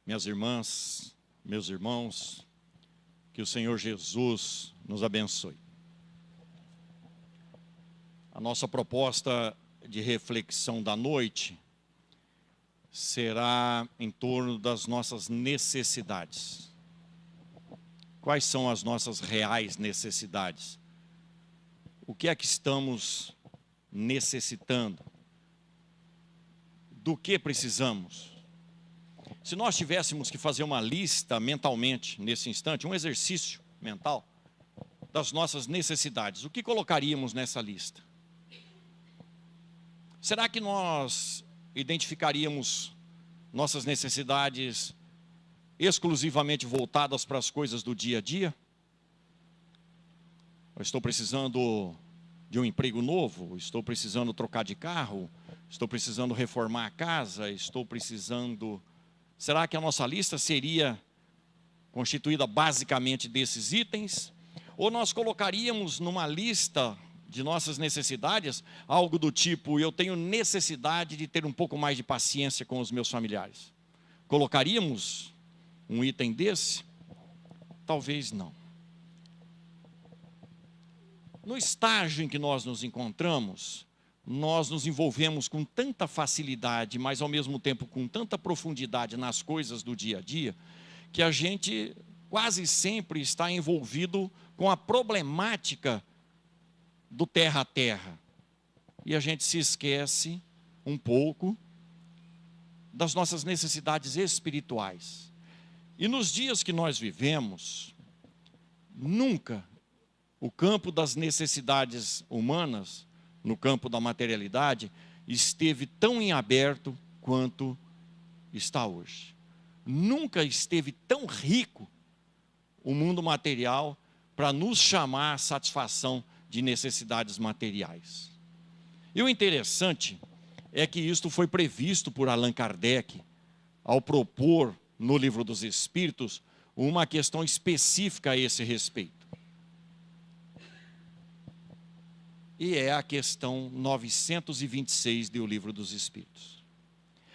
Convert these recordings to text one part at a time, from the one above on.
Minhas irmãs, meus irmãos, que o Senhor Jesus nos abençoe. A nossa proposta de reflexão da noite será em torno das nossas necessidades. Quais são as nossas reais necessidades? O que é que estamos necessitando? Do que precisamos? Se nós tivéssemos que fazer uma lista mentalmente, nesse instante, um exercício mental das nossas necessidades, o que colocaríamos nessa lista? Será que nós identificaríamos nossas necessidades exclusivamente voltadas para as coisas do dia a dia? Eu estou precisando de um emprego novo, estou precisando trocar de carro, estou precisando reformar a casa, estou precisando... Será que a nossa lista seria constituída basicamente desses itens? Ou nós colocaríamos numa lista de nossas necessidades algo do tipo: eu tenho necessidade de ter um pouco mais de paciência com os meus familiares? Colocaríamos um item desse? Talvez não. No estágio em que nós nos encontramos, nós nos envolvemos com tanta facilidade, mas ao mesmo tempo com tanta profundidade nas coisas do dia a dia, que a gente quase sempre está envolvido com a problemática do terra a terra. E a gente se esquece um pouco das nossas necessidades espirituais. E nos dias que nós vivemos, nunca o campo das necessidades humanas, no campo da materialidade, esteve tão em aberto quanto está hoje. Nunca esteve tão rico o mundo material para nos chamar à satisfação de necessidades materiais. E o interessante é que isto foi previsto por Allan Kardec ao propor no Livro dos Espíritos uma questão específica a esse respeito. E é a questão 926 do Livro dos Espíritos.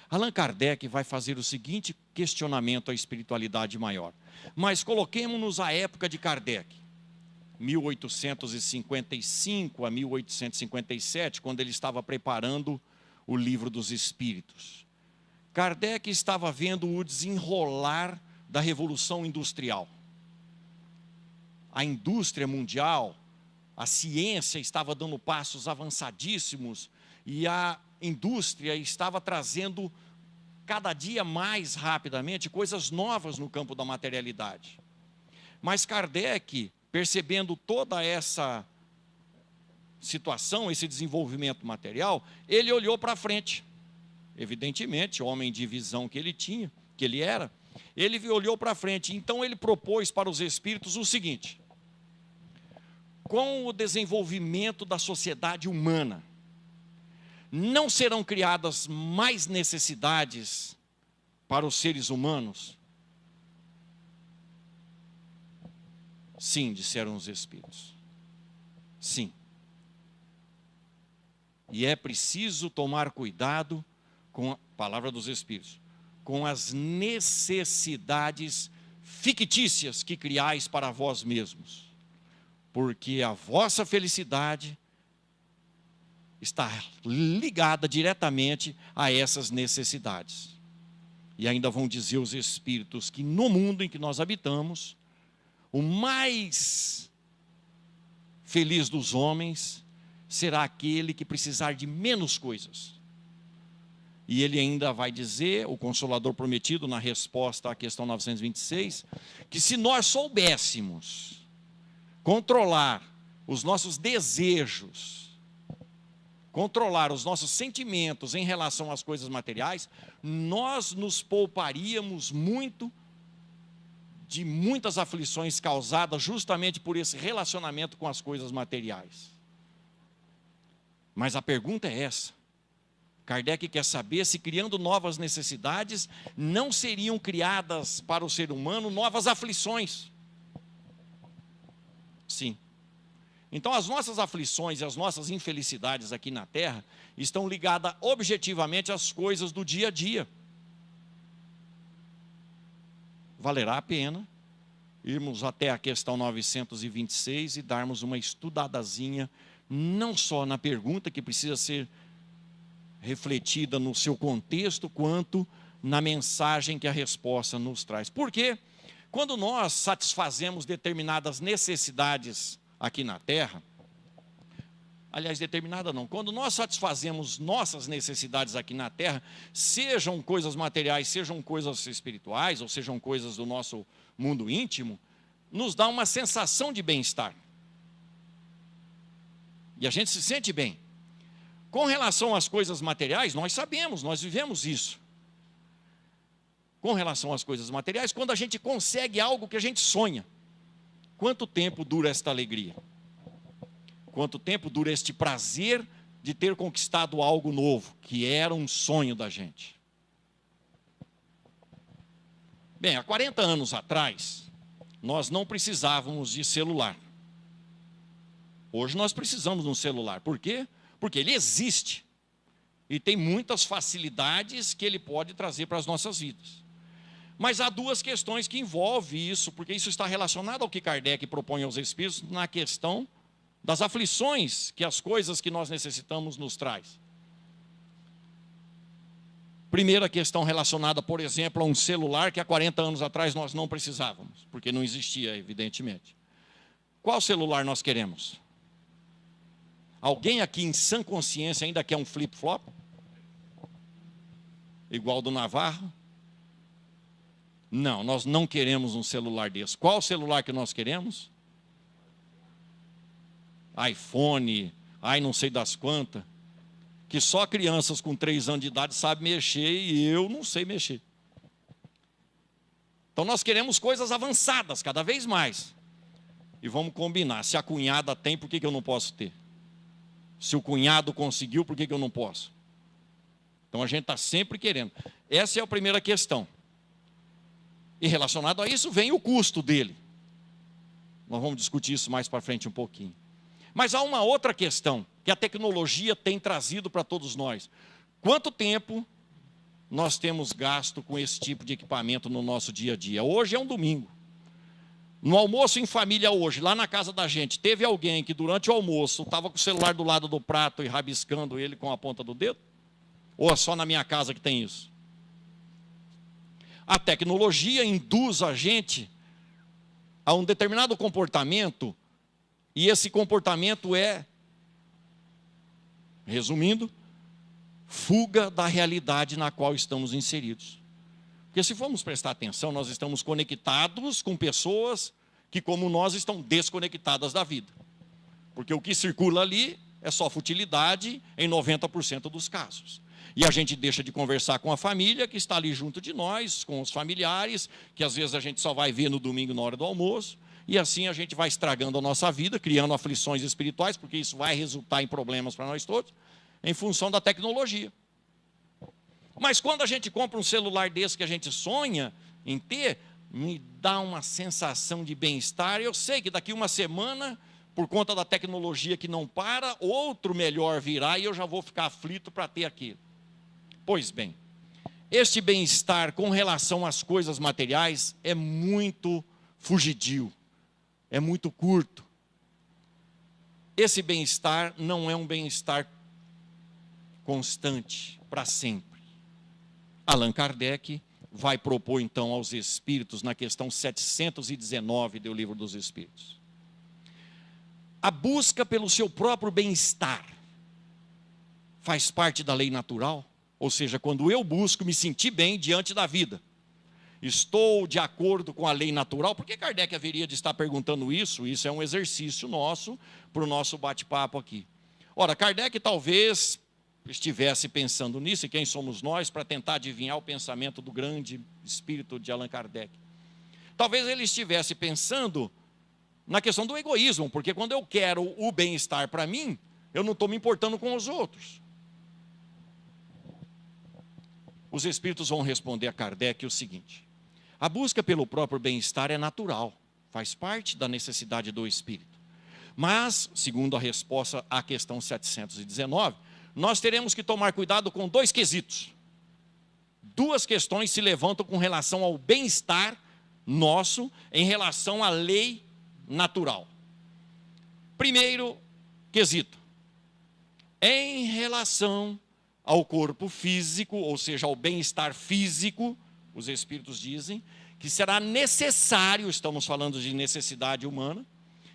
Allan Kardec vai fazer o seguinte questionamento à espiritualidade maior. Mas coloquemos-nos à época de Kardec, 1855 a 1857, quando ele estava preparando o Livro dos Espíritos. Kardec estava vendo o desenrolar da Revolução Industrial. A indústria mundial, a ciência estava dando passos avançadíssimos e a indústria estava trazendo cada dia mais rapidamente coisas novas no campo da materialidade. Mas Kardec, percebendo toda essa situação, esse desenvolvimento material, ele olhou para frente. Evidentemente, homem de visão que ele tinha, que ele era, ele olhou para frente. Então ele propôs para os espíritos o seguinte: com o desenvolvimento da sociedade humana, não serão criadas mais necessidades para os seres humanos? Sim, disseram os espíritos. Sim. E é preciso tomar cuidado com a palavra dos espíritos, com as necessidades fictícias que criais para vós mesmos. Porque a vossa felicidade está ligada diretamente a essas necessidades. E ainda vão dizer os espíritos que no mundo em que nós habitamos, o mais feliz dos homens será aquele que precisar de menos coisas. E ele ainda vai dizer, o Consolador prometido, na resposta à questão 926, que se nós soubéssemos controlar os nossos desejos, controlar os nossos sentimentos em relação às coisas materiais, nós nos pouparíamos muito de muitas aflições causadas justamente por esse relacionamento com as coisas materiais. Mas a pergunta é essa. Kardec quer saber se, criando novas necessidades, não seriam criadas para o ser humano novas aflições. Sim. Então as nossas aflições e as nossas infelicidades aqui na Terra estão ligadas objetivamente às coisas do dia a dia. valerá a pena irmos até a questão 926 e darmos uma estudadazinha, não só na pergunta, que precisa ser refletida no seu contexto, quanto na mensagem que a resposta nos traz. Por quê? Quando nós satisfazemos determinadas necessidades aqui na Terra, aliás, determinada não, quando nós satisfazemos nossas necessidades aqui na Terra, sejam coisas materiais, sejam coisas espirituais, ou sejam coisas do nosso mundo íntimo, nos dá uma sensação de bem-estar. E a gente se sente bem. Com relação às coisas materiais, nós sabemos, nós vivemos isso. Com relação às coisas materiais, quando a gente consegue algo que a gente sonha, quanto tempo dura esta alegria? Quanto tempo dura este prazer de ter conquistado algo novo, que era um sonho da gente? Bem, há 40 anos atrás, nós não precisávamos de celular. Hoje nós precisamos de um celular. Por quê? Porque ele existe. E tem muitas facilidades que ele pode trazer para as nossas vidas. Mas há duas questões que envolvem isso, porque isso está relacionado ao que Kardec propõe aos espíritos na questão das aflições que as coisas que nós necessitamos nos traz. Primeira questão relacionada, por exemplo, a um celular que há 40 anos atrás nós não precisávamos, porque não existia, evidentemente. Qual celular nós queremos? Alguém aqui em sã consciência ainda quer um flip-flop? Igual do Navarro? Não, nós não queremos um celular desse. Qual celular que nós queremos? iPhone, não sei das quantas, que só crianças com 3 anos de idade sabem mexer e eu não sei mexer. Então nós queremos coisas avançadas, cada vez mais. E vamos combinar, se a cunhada tem, por que eu não posso ter? Se o cunhado conseguiu, por que eu não posso? Então a gente está sempre querendo. Essa é a primeira questão. E relacionado a isso vem o custo dele. Nós vamos discutir isso mais para frente um pouquinho. Mas há uma outra questão que a tecnologia tem trazido para todos nós. Quanto tempo nós temos gasto com esse tipo de equipamento no nosso dia a dia? Hoje é um domingo. No almoço em família hoje, lá na casa da gente, teve alguém que durante o almoço estava com o celular do lado do prato e rabiscando ele com a ponta do dedo? Ou é só na minha casa que tem isso? A tecnologia induz a gente a um determinado comportamento, e esse comportamento é, resumindo, fuga da realidade na qual estamos inseridos. Porque se formos prestar atenção, nós estamos conectados com pessoas que, como nós, estão desconectadas da vida. Porque o que circula ali é só futilidade em 90% dos casos. E a gente deixa de conversar com a família que está ali junto de nós, com os familiares, que às vezes a gente só vai ver no domingo na hora do almoço. E assim a gente vai estragando a nossa vida, criando aflições espirituais, porque isso vai resultar em problemas para nós todos, em função da tecnologia. Mas quando a gente compra um celular desse que a gente sonha em ter, me dá uma sensação de bem-estar. Eu sei que daqui uma semana, por conta da tecnologia que não para, outro melhor virá e eu já vou ficar aflito para ter aquilo. Pois bem, este bem-estar com relação às coisas materiais é muito fugidio, é muito curto. Esse bem-estar não é um bem-estar constante, para sempre. Allan Kardec vai propor então aos espíritos na questão 719 do Livro dos Espíritos. A busca pelo seu próprio bem-estar faz parte da lei natural, ou seja, quando eu busco me sentir bem diante da vida, estou de acordo com a lei natural. Por que Kardec haveria de estar perguntando isso? Isso é um exercício nosso para o nosso bate-papo aqui. Ora, Kardec talvez estivesse pensando nisso, e quem somos nós para tentar adivinhar o pensamento do grande espírito de Allan Kardec? Talvez ele estivesse pensando na questão do egoísmo, porque quando eu quero o bem-estar para mim, eu não estou me importando com os outros. Os espíritos vão responder a Kardec o seguinte: a busca pelo próprio bem-estar é natural, faz parte da necessidade do espírito. Mas, segundo a resposta à questão 719, nós teremos que tomar cuidado com dois quesitos. Duas questões se levantam com relação ao bem-estar nosso em relação à lei natural. Primeiro quesito, em relação ao corpo físico, ou seja, ao bem-estar físico, os Espíritos dizem que será necessário, estamos falando de necessidade humana,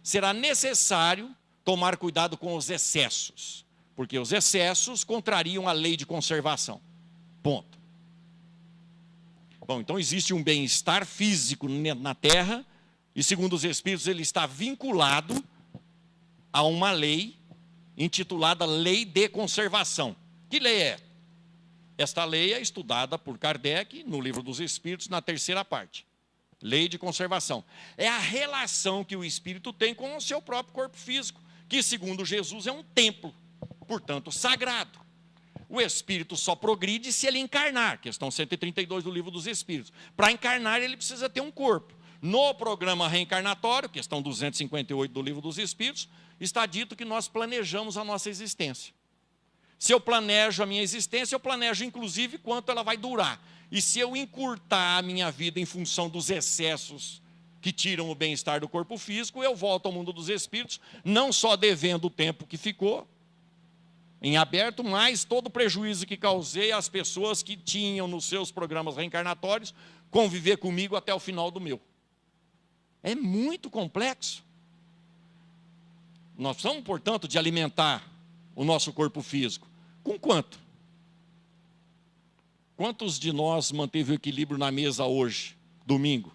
será necessário tomar cuidado com os excessos, porque os excessos contrariam a lei de conservação. Ponto. Bom, então existe um bem-estar físico na Terra, e segundo os Espíritos ele está vinculado a uma lei intitulada Lei de Conservação. Que lei é? Esta lei é estudada por Kardec no Livro dos Espíritos, na terceira parte. Lei de conservação. É a relação que o espírito tem com o seu próprio corpo físico, que segundo Jesus é um templo, portanto sagrado. O espírito só progride se ele encarnar, questão 132 do Livro dos Espíritos. Para encarnar ele precisa ter um corpo. No programa reencarnatório, questão 258 do Livro dos Espíritos, está dito que nós planejamos a nossa existência. Se eu planejo a minha existência, eu planejo inclusive quanto ela vai durar. E se eu encurtar a minha vida em função dos excessos que tiram o bem-estar do corpo físico, eu volto ao mundo dos espíritos, não só devendo o tempo que ficou em aberto, mas todo o prejuízo que causei às pessoas que tinham nos seus programas reencarnatórios conviver comigo até o final do meu. É muito complexo. Nós precisamos, portanto, de alimentar o nosso corpo físico. Com quanto? Quantos de nós manteve o equilíbrio na mesa hoje, domingo?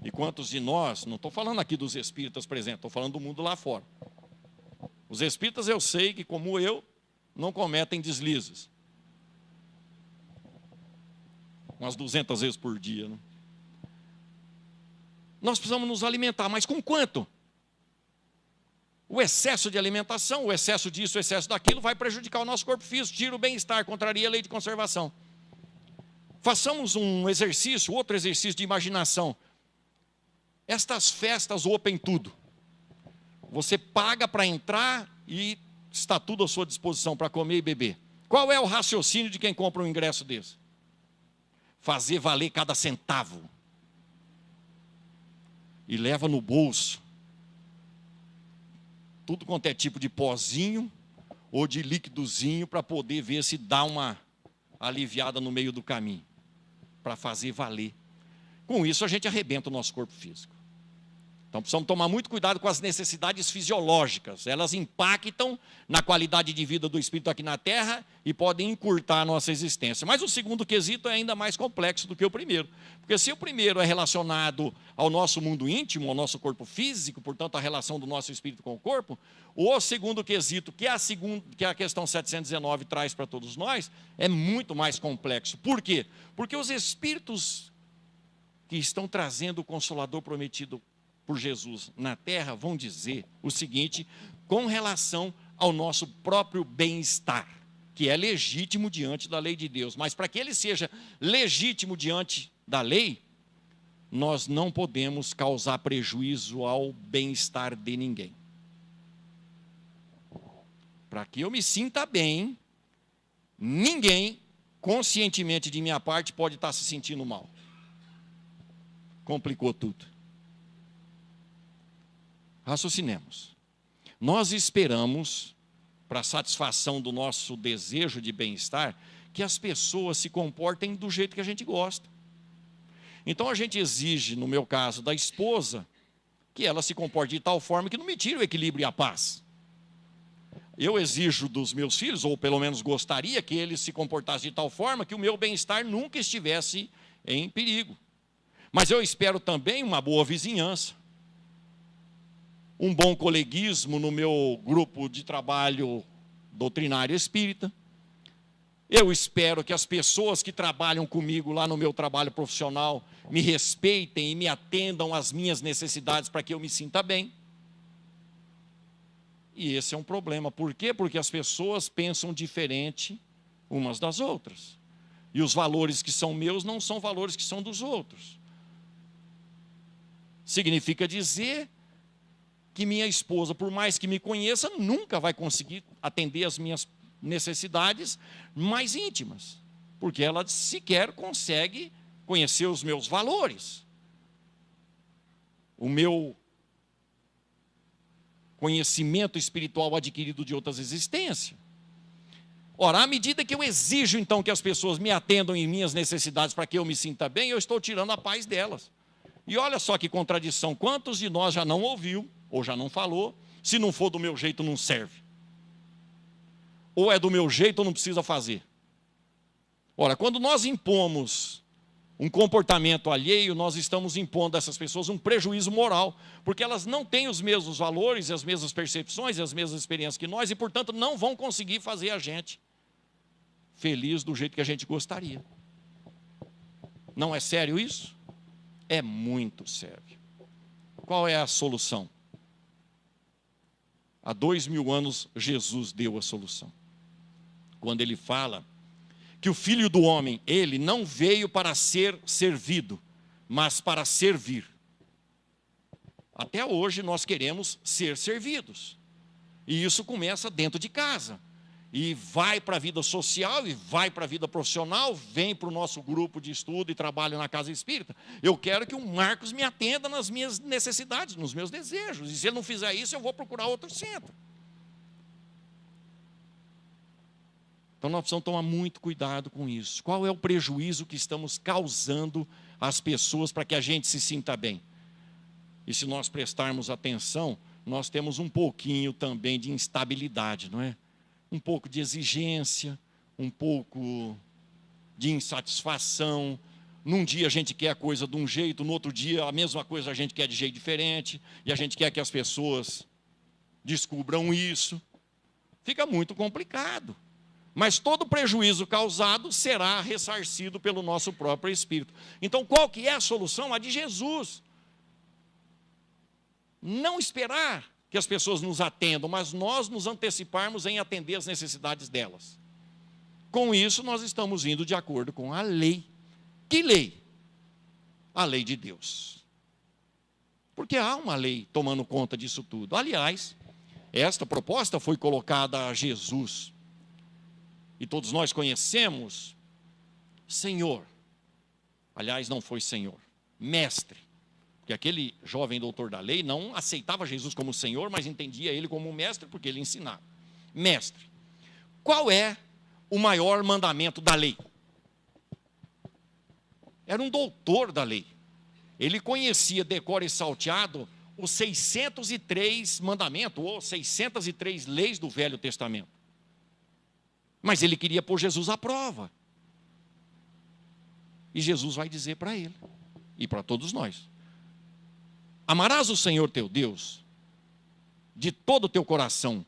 E quantos de nós, não estou falando aqui dos espíritas presentes, estou falando do mundo lá fora. Os espíritas eu sei que, como eu, não cometem deslizes. Umas 200 vezes por dia, né? Nós precisamos nos alimentar, mas com quanto? O excesso de alimentação, o excesso disso, o excesso daquilo, vai prejudicar o nosso corpo físico, tira o bem-estar, contraria a lei de conservação. Façamos um exercício, outro exercício de imaginação. Estas festas open tudo. Você paga para entrar e está tudo à sua disposição para comer e beber. Qual é o raciocínio de quem compra um ingresso desse? Fazer valer cada centavo. E leva no bolso tudo quanto é tipo de pozinho ou de líquidozinho para poder ver se dá uma aliviada no meio do caminho, para fazer valer. Com isso a gente arrebenta o nosso corpo físico. Então precisamos tomar muito cuidado com as necessidades fisiológicas. Elas impactam na qualidade de vida do espírito aqui na Terra e podem encurtar a nossa existência. Mas o segundo quesito é ainda mais complexo do que o primeiro. Porque se o primeiro é relacionado ao nosso mundo íntimo, ao nosso corpo físico, portanto a relação do nosso espírito com o corpo, o segundo quesito, que a questão 719 traz para todos nós, é muito mais complexo. Por quê? Porque os espíritos que estão trazendo o Consolador prometido por Jesus na terra vão dizer o seguinte com relação ao nosso próprio bem-estar, que é legítimo diante da lei de Deus, mas para que ele seja legítimo diante da lei, nós não podemos causar prejuízo ao bem-estar de ninguém. Para que eu me sinta bem, ninguém, conscientemente de minha parte, pode estar se sentindo mal. Complicou tudo. Raciocinemos. Nós esperamos, para a satisfação do nosso desejo de bem-estar, que as pessoas se comportem do jeito que a gente gosta. Então a gente exige, no meu caso, da esposa, que ela se comporte de tal forma que não me tire o equilíbrio e a paz. Eu exijo dos meus filhos, ou pelo menos gostaria que eles se comportassem de tal forma que o meu bem-estar nunca estivesse em perigo. Mas eu espero também uma boa vizinhança, um bom coleguismo no meu grupo de trabalho doutrinário espírita. Eu espero que as pessoas que trabalham comigo lá no meu trabalho profissional me respeitem e me atendam às minhas necessidades para que eu me sinta bem. E esse é um problema. Por quê? Porque as pessoas pensam diferente umas das outras. E os valores que são meus não são valores que são dos outros. Significa dizer que minha esposa, por mais que me conheça, nunca vai conseguir atender as minhas necessidades mais íntimas, porque ela sequer consegue conhecer os meus valores, o meu conhecimento espiritual adquirido de outras existências. Ora, à medida que eu exijo, então, que as pessoas me atendam em minhas necessidades para que eu me sinta bem, eu estou tirando a paz delas. E olha só que contradição, quantos de nós já não ouviu, ou já não falou, se não for do meu jeito não serve. Ou é do meu jeito ou não precisa fazer. Ora, quando nós impomos um comportamento alheio, nós estamos impondo a essas pessoas um prejuízo moral, porque elas não têm os mesmos valores, as mesmas percepções e as mesmas experiências que nós, e portanto não vão conseguir fazer a gente feliz do jeito que a gente gostaria. Não é sério isso? É muito sério. Qual é a solução? Há 2000 anos Jesus deu a solução. Quando ele fala que o Filho do Homem, ele não veio para ser servido, mas para servir. Até hoje nós queremos ser servidos. E isso começa dentro de casa. E vai para a vida social, e vai para a vida profissional, vem para o nosso grupo de estudo e trabalho na casa espírita. Eu quero que o Marcos me atenda nas minhas necessidades, nos meus desejos. E se ele não fizer isso, eu vou procurar outro centro. Então nós precisamos tomar muito cuidado com isso. Qual é o prejuízo que estamos causando às pessoas para que a gente se sinta bem? E se nós prestarmos atenção, nós temos um pouquinho também de instabilidade, não é? Um pouco de exigência, um pouco de insatisfação. Num dia a gente quer a coisa de um jeito, no outro dia a mesma coisa a gente quer de jeito diferente, e a gente quer que as pessoas descubram isso. Fica muito complicado. Mas todo prejuízo causado será ressarcido pelo nosso próprio espírito. Então, qual que é a solução? A de Jesus. Não esperar que as pessoas nos atendam, mas nós nos anteciparmos em atender as necessidades delas. Com isso, nós estamos indo de acordo com a lei. Que lei? A lei de Deus. Porque há uma lei tomando conta disso tudo. Aliás, esta proposta foi colocada a Jesus. E todos nós conhecemos Senhor. Aliás, não foi Senhor, mestre. Porque aquele jovem doutor da lei não aceitava Jesus como Senhor, mas entendia ele como mestre, porque ele ensinava. Mestre. Qual é o maior mandamento da lei? Era um doutor da lei. Ele conhecia de cor e salteado os 603 mandamentos, ou 603 leis do Velho Testamento. Mas ele queria pôr Jesus à prova. E Jesus vai dizer para ele, e para todos nós: amarás o Senhor teu Deus de todo o teu coração,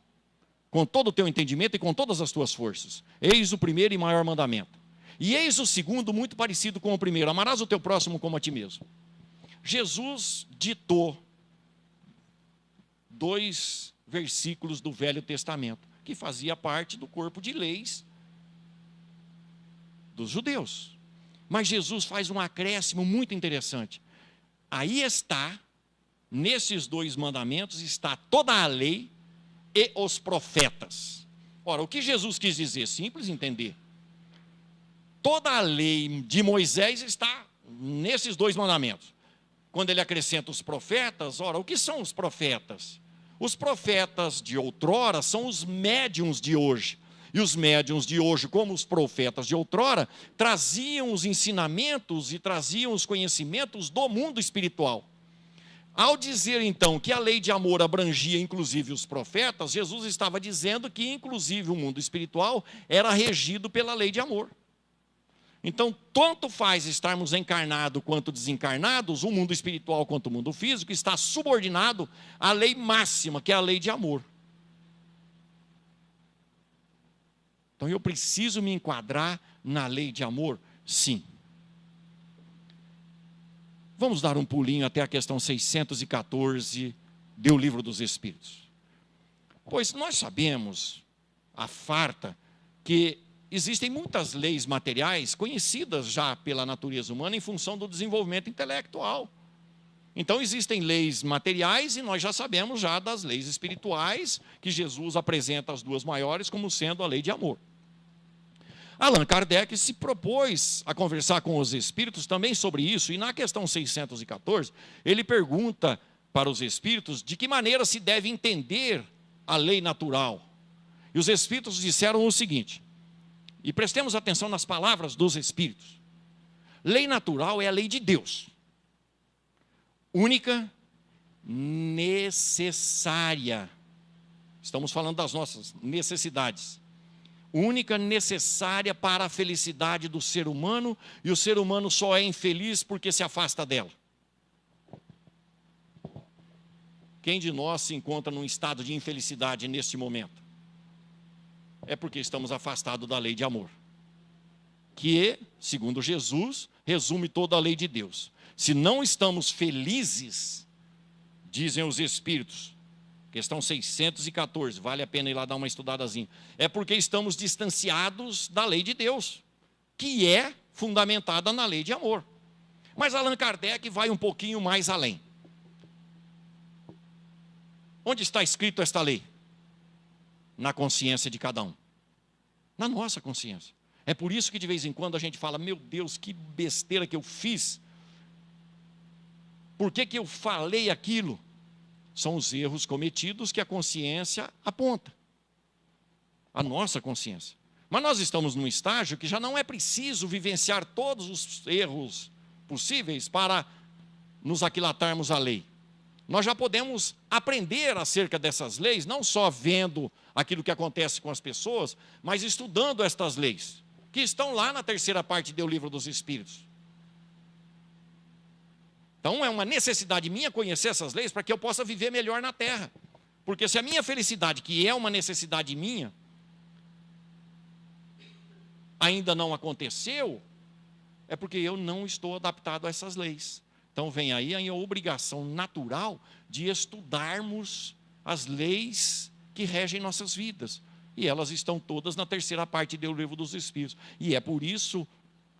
com todo o teu entendimento e com todas as tuas forças. Eis o primeiro e maior mandamento. E eis o segundo, muito parecido com o primeiro: amarás o teu próximo como a ti mesmo. Jesus ditou 2 versículos do Velho Testamento, que fazia parte do corpo de leis dos judeus. Mas Jesus faz um acréscimo muito interessante. Aí está, nesses 2 mandamentos, está toda a lei e os profetas. Ora, o que Jesus quis dizer? Simples entender. Toda a lei de Moisés está nesses 2 mandamentos. Quando ele acrescenta os profetas, ora, o que são os profetas? Os profetas de outrora são os médiuns de hoje. E os médiuns de hoje, como os profetas de outrora, traziam os ensinamentos e traziam os conhecimentos do mundo espiritual. Ao dizer então que a lei de amor abrangia inclusive os profetas, Jesus estava dizendo que inclusive o mundo espiritual era regido pela lei de amor. Então, tanto faz estarmos encarnados quanto desencarnados, o mundo espiritual quanto o mundo físico está subordinado à lei máxima, que é a lei de amor. Então, eu preciso me enquadrar na lei de amor? Sim. Vamos dar um pulinho até a questão 614 do Livro dos Espíritos. Pois nós sabemos, a farta, que existem muitas leis materiais conhecidas já pela natureza humana em função do desenvolvimento intelectual. Então existem leis materiais e nós já sabemos já das leis espirituais, que Jesus apresenta as 2 maiores como sendo a lei de amor. Allan Kardec se propôs a conversar com os espíritos também sobre isso, e na questão 614, ele pergunta para os espíritos de que maneira se deve entender a lei natural. E os espíritos disseram o seguinte, e prestemos atenção nas palavras dos espíritos: lei natural é a lei de Deus, única, necessária. Estamos falando das nossas necessidades. Única, necessária para a felicidade do ser humano, e o ser humano só é infeliz porque se afasta dela. Quem de nós se encontra num estado de infelicidade neste momento? É porque estamos afastados da lei de amor, que, segundo Jesus, resume toda a lei de Deus. Se não estamos felizes, dizem os espíritos, questão 614, vale a pena ir lá dar uma estudadazinha, é porque estamos distanciados da lei de Deus, que é fundamentada na lei de amor. Mas Allan Kardec vai um pouquinho mais além. Onde está escrito esta lei? Na consciência de cada um. Na nossa consciência. É por isso que de vez em quando a gente fala: meu Deus, que besteira que eu fiz. Por que que eu falei aquilo? São os erros cometidos que a consciência aponta. A nossa consciência. Mas nós estamos num estágio que já não é preciso vivenciar todos os erros possíveis para nos aquilatarmos à lei. Nós já podemos aprender acerca dessas leis, não só vendo aquilo que acontece com as pessoas, mas estudando estas leis, que estão lá na terceira parte do Livro dos Espíritos. Então é uma necessidade minha conhecer essas leis para que eu possa viver melhor na Terra. Porque se a minha felicidade, que é uma necessidade minha, ainda não aconteceu, é porque eu não estou adaptado a essas leis. Então vem aí a obrigação natural de estudarmos as leis que regem nossas vidas. E elas estão todas na terceira parte do Livro dos Espíritos. E é por isso,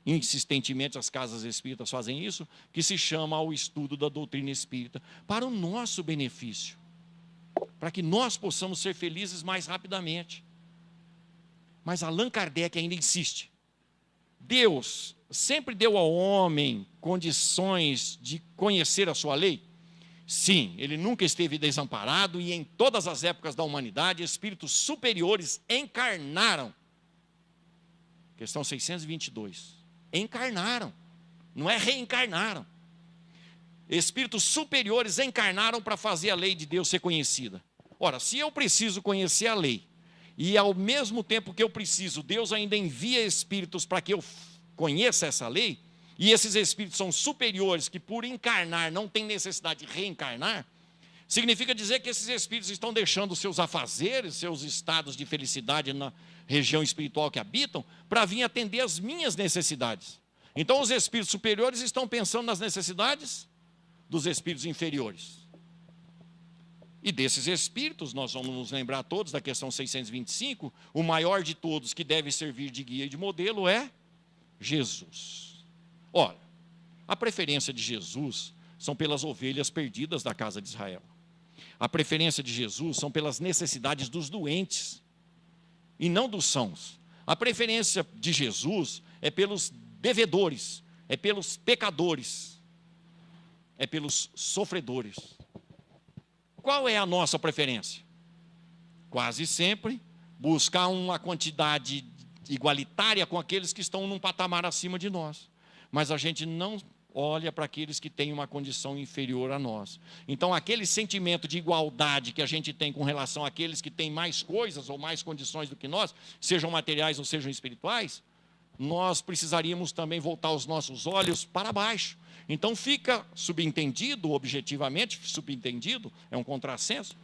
insistentemente, as casas espíritas fazem isso, que se chama ao estudo da doutrina espírita, para o nosso benefício, para que nós possamos ser felizes mais rapidamente. Mas Allan Kardec ainda insiste. Deus sempre deu ao homem condições de conhecer a sua lei? Sim, ele nunca esteve desamparado, e em todas as épocas da humanidade, espíritos superiores encarnaram. Questão 622. Encarnaram, não é reencarnaram. Espíritos superiores encarnaram para fazer a lei de Deus ser conhecida. Ora, se eu preciso conhecer a lei, e ao mesmo tempo que eu preciso, Deus ainda envia espíritos para que eu conheça essa lei, e esses espíritos são superiores, que por encarnar não tem necessidade de reencarnar, significa dizer que esses espíritos estão deixando seus afazeres, seus estados de felicidade na região espiritual que habitam, para vir atender as minhas necessidades. Então os espíritos superiores estão pensando nas necessidades dos espíritos inferiores. E desses espíritos, nós vamos nos lembrar todos da questão 625, o maior de todos que deve servir de guia e de modelo é Jesus. Ora, a preferência de Jesus são pelas ovelhas perdidas da casa de Israel. A preferência de Jesus são pelas necessidades dos doentes e não dos sãos. A preferência de Jesus é pelos devedores, é pelos pecadores, é pelos sofredores. Qual é a nossa preferência? Quase sempre buscar uma quantidade igualitária com aqueles que estão num patamar acima de nós. Mas a gente não olha para aqueles que têm uma condição inferior a nós. Então, aquele sentimento de igualdade que a gente tem com relação àqueles que têm mais coisas ou mais condições do que nós, sejam materiais ou sejam espirituais, nós precisaríamos também voltar os nossos olhos para baixo. Então, fica subentendido, objetivamente, subentendido, é um contrassenso,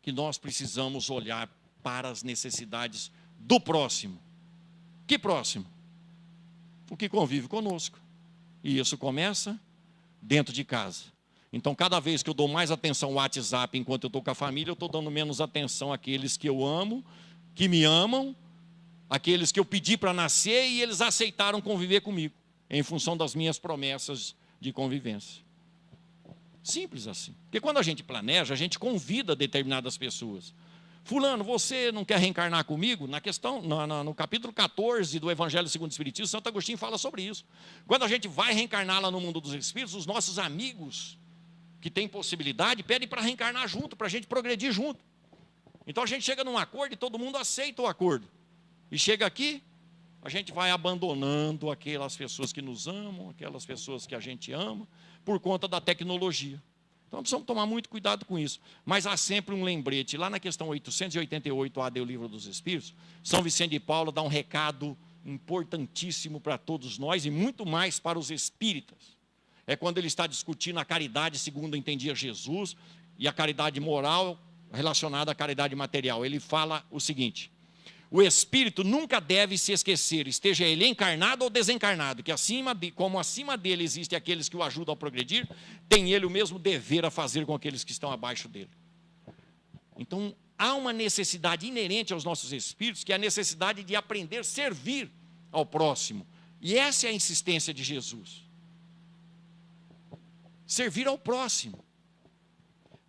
que nós precisamos olhar para as necessidades do próximo. Que próximo? O que convive conosco. E isso começa dentro de casa. Então, cada vez que eu dou mais atenção ao WhatsApp enquanto eu estou com a família, eu estou dando menos atenção àqueles que eu amo, que me amam, aqueles que eu pedi para nascer e eles aceitaram conviver comigo, em função das minhas promessas de convivência. Simples assim. Porque quando a gente planeja, a gente convida determinadas pessoas. fulano, você não quer reencarnar comigo? No capítulo 14 do Evangelho segundo o Espiritismo, Santo Agostinho fala sobre isso. Quando a gente vai reencarnar lá no mundo dos espíritos, os nossos amigos que têm possibilidade pedem para reencarnar junto, para a gente progredir junto. Então a gente chega num acordo e todo mundo aceita o acordo. E chega aqui, a gente vai abandonando aquelas pessoas que nos amam, aquelas pessoas que a gente ama, por conta da tecnologia. Então precisamos tomar muito cuidado com isso. Mas há sempre um lembrete. Lá na questão 888A do Livro dos Espíritos, São Vicente de Paula dá um recado importantíssimo para todos nós e muito mais para os espíritas. É quando ele está discutindo a caridade segundo entendia Jesus e a caridade moral relacionada à caridade material. Ele fala o seguinte: o espírito nunca deve se esquecer, esteja ele encarnado ou desencarnado, que como acima dele existem aqueles que o ajudam a progredir, tem ele o mesmo dever a fazer com aqueles que estão abaixo dele. Então, há uma necessidade inerente aos nossos espíritos, que é a necessidade de aprender a servir ao próximo. E essa é a insistência de Jesus. Servir ao próximo.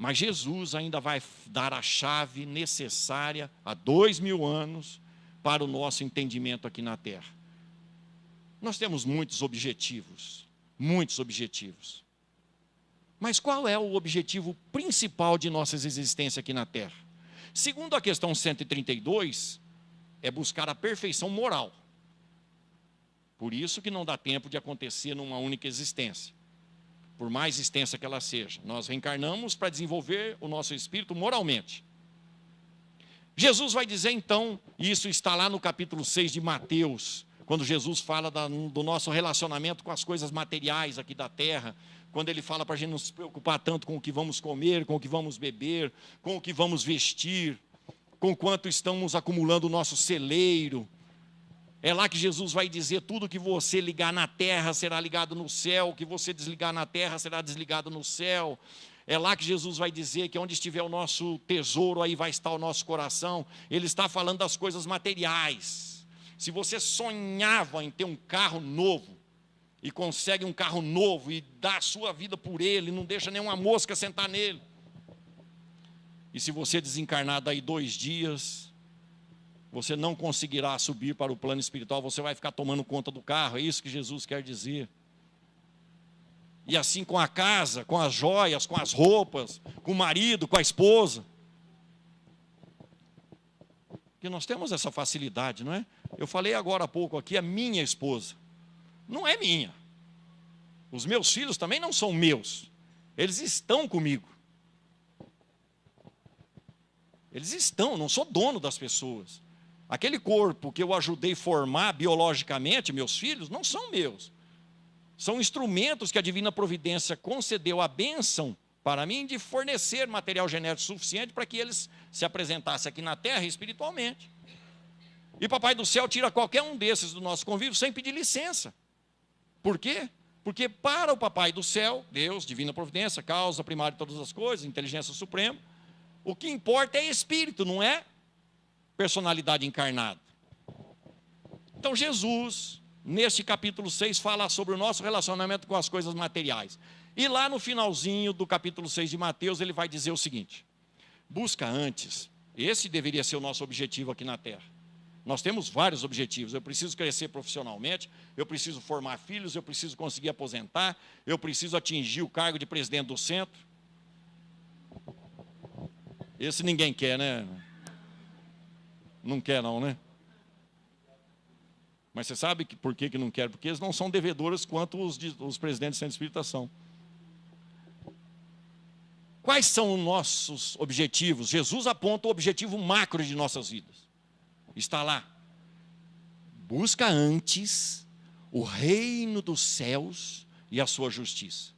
Mas Jesus ainda vai dar a chave necessária há 2000 anos para o nosso entendimento aqui na Terra. Nós temos muitos objetivos. Mas qual é o objetivo principal de nossa existência aqui na Terra? Segundo a questão 132, é buscar a perfeição moral. Por isso que não dá tempo de acontecer numa única existência. Por mais extensa que ela seja. Nós reencarnamos para desenvolver o nosso espírito moralmente. Jesus vai dizer então, e isso está lá no capítulo 6 de Mateus, quando Jesus fala do nosso relacionamento com as coisas materiais aqui da terra, quando ele fala para a gente não se preocupar tanto com o que vamos comer, com o que vamos beber, com o que vamos vestir, com quanto estamos acumulando o nosso celeiro. É lá que Jesus vai dizer: tudo que você ligar na terra será ligado no céu, o que você desligar na terra será desligado no céu. É lá que Jesus vai dizer que onde estiver o nosso tesouro, aí vai estar o nosso coração. Ele está falando das coisas materiais. Se você sonhava em ter um carro novo, e consegue um carro novo, e dá a sua vida por ele, não deixa nenhuma mosca sentar nele. E se você desencarnar daí 2 dias... você não conseguirá subir para o plano espiritual, você vai ficar tomando conta do carro, é isso que Jesus quer dizer. E assim com a casa, com as joias, com as roupas, com o marido, com a esposa. Porque nós temos essa facilidade, não é? Eu falei agora há pouco aqui, a minha esposa. Não é minha. Os meus filhos também não são meus. Eles estão comigo. Eles estão, não sou dono das pessoas. Aquele corpo que eu ajudei a formar biologicamente, meus filhos, não são meus. São instrumentos que a Divina Providência concedeu a bênção para mim de fornecer material genético suficiente para que eles se apresentassem aqui na Terra espiritualmente. E Papai do Céu tira qualquer um desses do nosso convívio sem pedir licença. Por quê? Porque para o Papai do Céu, Deus, Divina Providência, causa primária de todas as coisas, inteligência suprema, o que importa é espírito, não é personalidade encarnada. Então Jesus, neste capítulo 6, fala sobre o nosso relacionamento com as coisas materiais. E lá no finalzinho do capítulo 6 de Mateus, ele vai dizer o seguinte: busca antes, esse deveria ser o nosso objetivo aqui na Terra. Nós temos vários objetivos. Eu preciso crescer profissionalmente, eu preciso formar filhos, eu preciso conseguir aposentar, eu preciso atingir o cargo de presidente do centro. Esse ninguém quer, né? Não quer não, né? Mas você sabe por que não quer? Porque eles não são devedores quanto os presidentes do centro espírita são. Quais são os nossos objetivos? Jesus aponta o objetivo macro de nossas vidas. Está lá. Busca antes o reino dos céus e a sua justiça.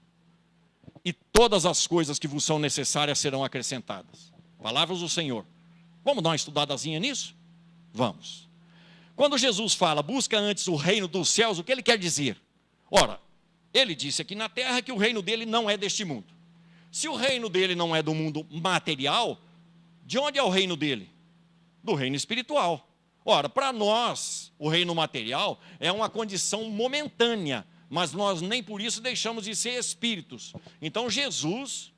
E todas as coisas que vos são necessárias serão acrescentadas. Palavras do Senhor. Vamos dar uma estudadazinha nisso? Vamos. Quando Jesus fala, busca antes o reino dos céus, o que ele quer dizer? Ora, ele disse aqui na terra que o reino dele não é deste mundo. Se o reino dele não é do mundo material, de onde é o reino dele? Do reino espiritual. Ora, para nós, o reino material é uma condição momentânea, mas nós nem por isso deixamos de ser espíritos. Então Jesus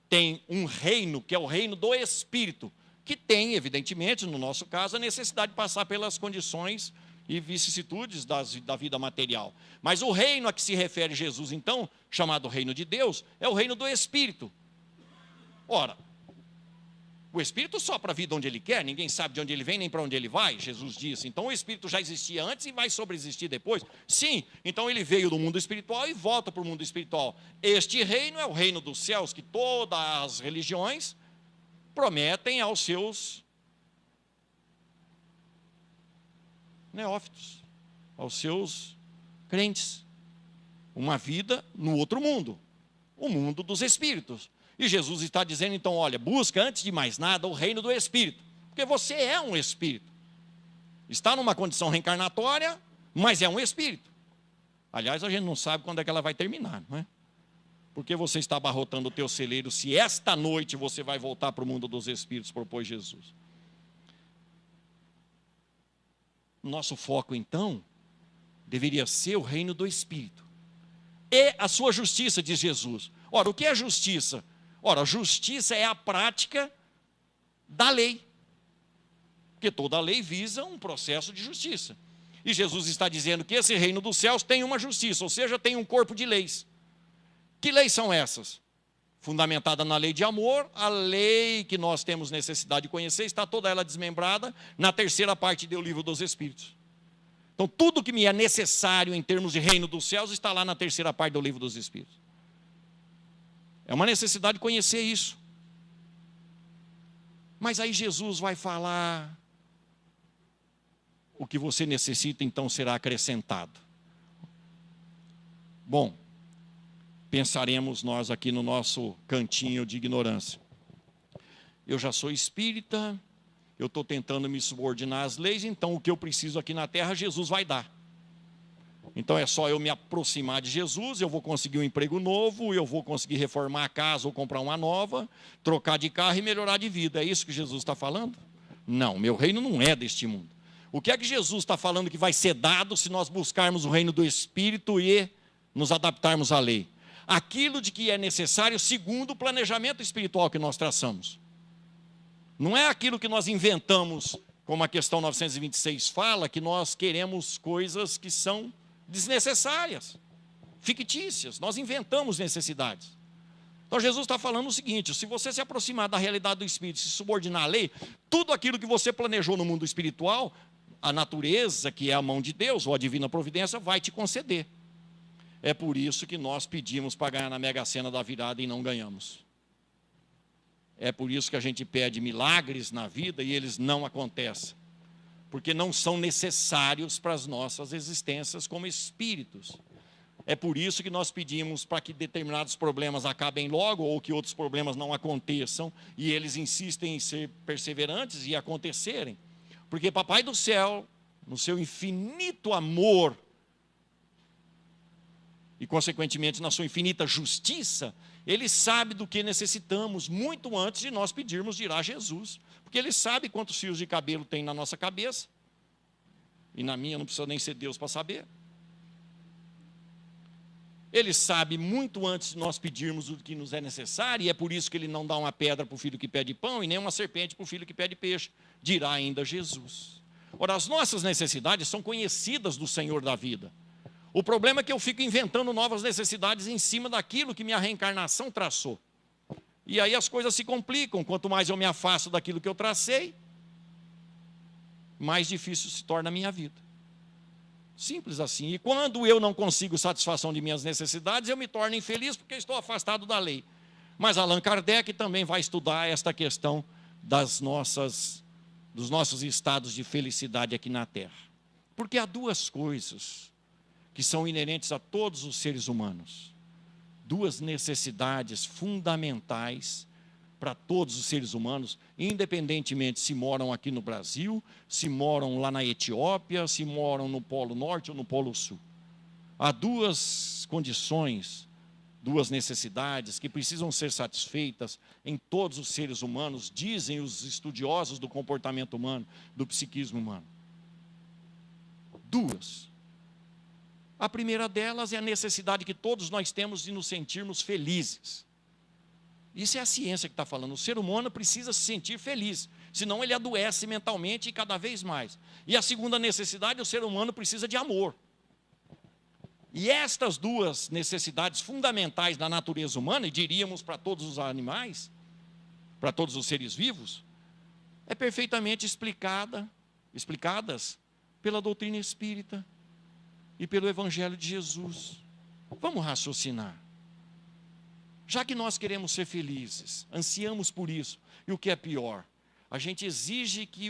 tem um reino, que é o reino do espírito, que tem, evidentemente, no nosso caso, a necessidade de passar pelas condições e vicissitudes da vida material. Mas o reino a que se refere Jesus, então, chamado reino de Deus, é o reino do Espírito. Ora, o Espírito sopra a vida onde ele quer, ninguém sabe de onde ele vem nem para onde ele vai, Jesus disse. Então o Espírito já existia antes e vai sobreexistir depois? Sim, então ele veio do mundo espiritual e volta para o mundo espiritual. Este reino é o reino dos céus, que todas as religiões prometem aos seus neófitos, aos seus crentes. Uma vida no outro mundo, o mundo dos espíritos. E Jesus está dizendo, então, olha, busca antes de mais nada o reino do Espírito, porque você é um Espírito. Está numa condição reencarnatória, mas é um Espírito. Aliás, a gente não sabe quando é que ela vai terminar, não é? Porque você está abarrotando o teu celeiro, se esta noite você vai voltar para o mundo dos Espíritos, propôs Jesus. Nosso foco, então, deveria ser o reino do Espírito. E a sua justiça, diz Jesus. Ora, o que é justiça? Ora, justiça é a prática da lei. Porque toda lei visa um processo de justiça. E Jesus está dizendo que esse reino dos céus tem uma justiça, ou seja, tem um corpo de leis. Que leis são essas? Fundamentada na lei de amor, a lei que nós temos necessidade de conhecer, está toda ela desmembrada na terceira parte do livro dos Espíritos. Então, tudo que me é necessário em termos de reino dos céus está lá na terceira parte do livro dos Espíritos. É uma necessidade de conhecer isso. Mas aí Jesus vai falar, o que você necessita então será acrescentado. Bom, pensaremos nós aqui no nosso cantinho de ignorância. Eu já sou espírita, eu estou tentando me subordinar às leis, então o que eu preciso aqui na terra, Jesus vai dar. Então é só eu me aproximar de Jesus, eu vou conseguir um emprego novo, eu vou conseguir reformar a casa ou comprar uma nova, trocar de carro e melhorar de vida. É isso que Jesus está falando? Não, meu reino não é deste mundo. O que é que Jesus está falando que vai ser dado se nós buscarmos o reino do Espírito e nos adaptarmos à lei? Aquilo de que é necessário segundo o planejamento espiritual que nós traçamos. Não é aquilo que nós inventamos, como a questão 926 fala, que nós queremos coisas que são desnecessárias, fictícias. Nós inventamos necessidades. Então Jesus está falando o seguinte, se você se aproximar da realidade do Espírito, se subordinar à lei, tudo aquilo que você planejou no mundo espiritual, a natureza, que é a mão de Deus, ou a divina providência, vai te conceder. É por isso que nós pedimos para ganhar na Mega Sena da virada e não ganhamos. É por isso que a gente pede milagres na vida e eles não acontecem. Porque não são necessários para as nossas existências como espíritos. É por isso que nós pedimos para que determinados problemas acabem logo ou que outros problemas não aconteçam e eles insistem em ser perseverantes e acontecerem. Porque Papai do Céu, no seu infinito amor e consequentemente na sua infinita justiça, Ele sabe do que necessitamos muito antes de nós pedirmos de ir a Jesus. Porque Ele sabe quantos fios de cabelo tem na nossa cabeça. E na minha não precisa nem ser Deus para saber. Ele sabe muito antes de nós pedirmos o que nos é necessário. E é por isso que Ele não dá uma pedra para o filho que pede pão e nem uma serpente para o filho que pede peixe. Dirá ainda Jesus. Ora, as nossas necessidades são conhecidas do Senhor da vida. O problema é que eu fico inventando novas necessidades em cima daquilo que minha reencarnação traçou. E aí as coisas se complicam. Quanto mais eu me afasto daquilo que eu tracei, mais difícil se torna a minha vida. Simples assim. E quando eu não consigo satisfação de minhas necessidades, eu me torno infeliz porque estou afastado da lei. Mas Allan Kardec também vai estudar esta questão dos nossos estados de felicidade aqui na Terra. Porque há duas coisas que são inerentes a todos os seres humanos. Duas necessidades fundamentais para todos os seres humanos, independentemente se moram aqui no Brasil, se moram lá na Etiópia, se moram no Polo Norte ou no Polo Sul. Há duas condições, duas necessidades que precisam ser satisfeitas em todos os seres humanos, dizem os estudiosos do comportamento humano, do psiquismo humano. Duas. A primeira delas é a necessidade que todos nós temos de nos sentirmos felizes. Isso é a ciência que está falando. O ser humano precisa se sentir feliz. senão ele adoece mentalmente e cada vez mais. E a segunda necessidade, o ser humano precisa de amor. E estas duas necessidades fundamentais da natureza humana, e diríamos para todos os animais, para todos os seres vivos, é perfeitamente explicadas pela doutrina espírita e pelo Evangelho de Jesus. Vamos raciocinar. Já que nós queremos ser felizes, ansiamos por isso, e o que é pior, a gente exige que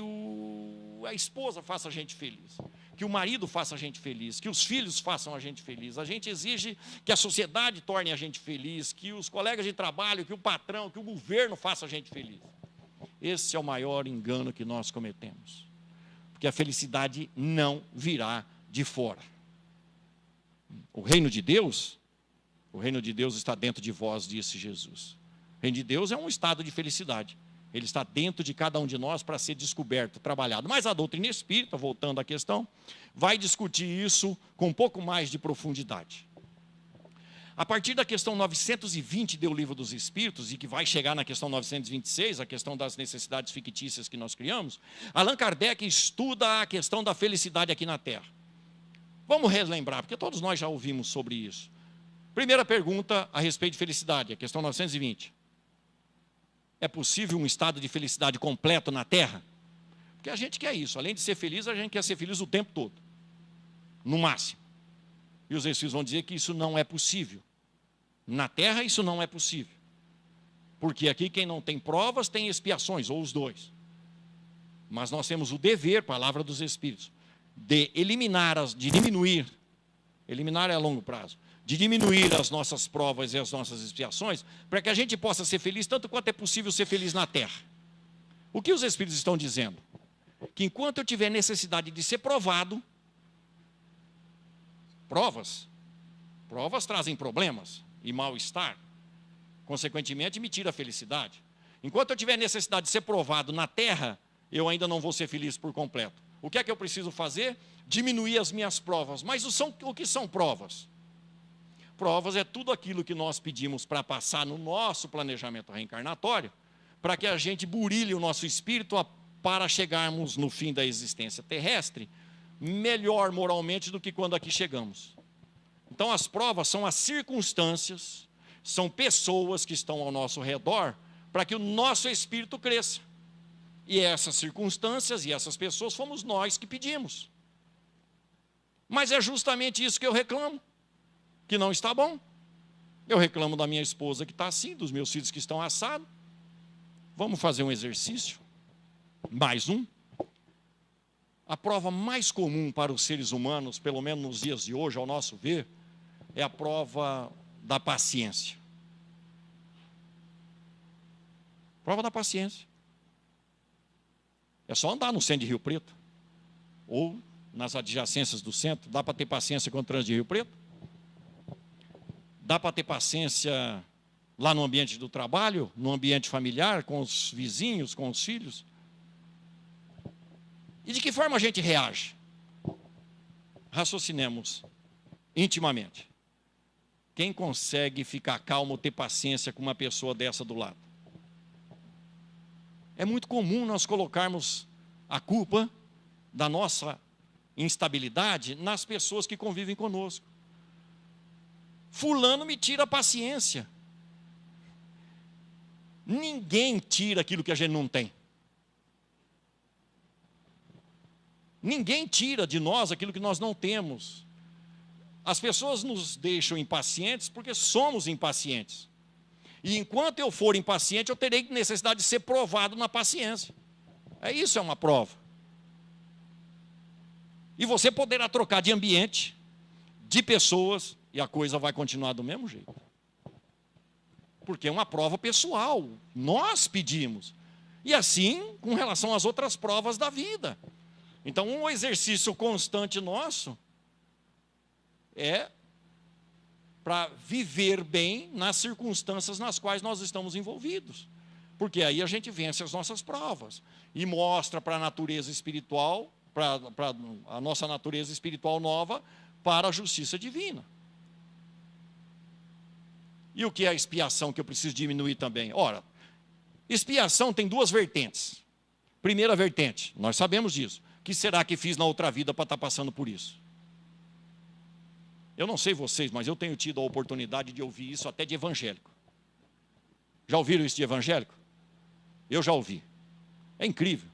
a esposa faça a gente feliz, que o marido faça a gente feliz, que os filhos façam a gente feliz, a gente exige que a sociedade torne a gente feliz, que os colegas de trabalho, que o patrão, que o governo faça a gente feliz. Esse é o maior engano que nós cometemos, porque a felicidade não virá de fora. O reino de Deus está dentro de vós, disse Jesus. O reino de Deus é um estado de felicidade. Ele está dentro de cada um de nós para ser descoberto, trabalhado. Mas a doutrina espírita, voltando à questão, vai discutir isso com um pouco mais de profundidade. A partir da questão 920 do Livro dos Espíritos, e que vai chegar na questão 926, a questão das necessidades fictícias que nós criamos, Allan Kardec estuda a questão da felicidade aqui na Terra. Vamos relembrar, porque todos nós já ouvimos sobre isso. Primeira pergunta a respeito de felicidade, a questão 920. É possível um estado de felicidade completo na Terra? Porque a gente quer isso, além de ser feliz, a gente quer ser feliz o tempo todo, no máximo. E os espíritos vão dizer que isso não é possível. Na Terra isso não é possível. Porque aqui quem não tem provas tem expiações, ou os dois. Mas nós temos o dever, palavra dos espíritos, de diminuir é a longo prazo, de diminuir as nossas provas e as nossas expiações, para que a gente possa ser feliz tanto quanto é possível ser feliz na Terra. O que os espíritos estão dizendo? Que enquanto eu tiver necessidade de ser provado, provas trazem problemas e mal-estar, consequentemente me tira a felicidade. Enquanto eu tiver necessidade de ser provado na Terra, eu ainda não vou ser feliz por completo. O que é que eu preciso fazer? Diminuir as minhas provas. Mas o que são provas? Provas é tudo aquilo que nós pedimos para passar no nosso planejamento reencarnatório, para que a gente burilhe o nosso espírito para chegarmos no fim da existência terrestre, melhor moralmente do que quando aqui chegamos. Então as provas são as circunstâncias, são pessoas que estão ao nosso redor, para que o nosso espírito cresça. E essas circunstâncias e essas pessoas fomos nós que pedimos. Mas é justamente isso que eu reclamo, que não está bom. Eu reclamo da minha esposa que está assim, dos meus filhos que estão assados. Vamos fazer um exercício? Mais um. A prova mais comum para os seres humanos, pelo menos nos dias de hoje, ao nosso ver, é a prova da paciência. Prova da paciência. É só andar no centro de Rio Preto, ou nas adjacências do centro. Dá para ter paciência com o trânsito de Rio Preto? Dá para ter paciência lá no ambiente do trabalho, no ambiente familiar, com os vizinhos, com os filhos? E de que forma a gente reage? Raciocinemos intimamente. Quem consegue ficar calmo, ter paciência com uma pessoa dessa do lado? É muito comum nós colocarmos a culpa da nossa instabilidade nas pessoas que convivem conosco. Fulano me tira a paciência. Ninguém tira aquilo que a gente não tem. Ninguém tira de nós aquilo que nós não temos. As pessoas nos deixam impacientes porque somos impacientes. E enquanto eu for impaciente, eu terei necessidade de ser provado na paciência. Isso é uma prova. E você poderá trocar de ambiente, de pessoas, e a coisa vai continuar do mesmo jeito. Porque é uma prova pessoal. Nós pedimos. E assim, com relação às outras provas da vida. Então, um exercício constante nosso é para viver bem nas circunstâncias nas quais nós estamos envolvidos. Porque aí a gente vence as nossas provas e mostra para a natureza espiritual, para a nossa natureza espiritual nova, para a justiça divina. E o que é a expiação que eu preciso diminuir também? Ora, expiação tem duas vertentes. Primeira vertente, nós sabemos disso. O que será que fiz na outra vida para estar passando por isso? Eu não sei vocês, mas eu tenho tido a oportunidade de ouvir isso até de evangélico. Já ouviram isso de evangélico? Eu já ouvi. É incrível.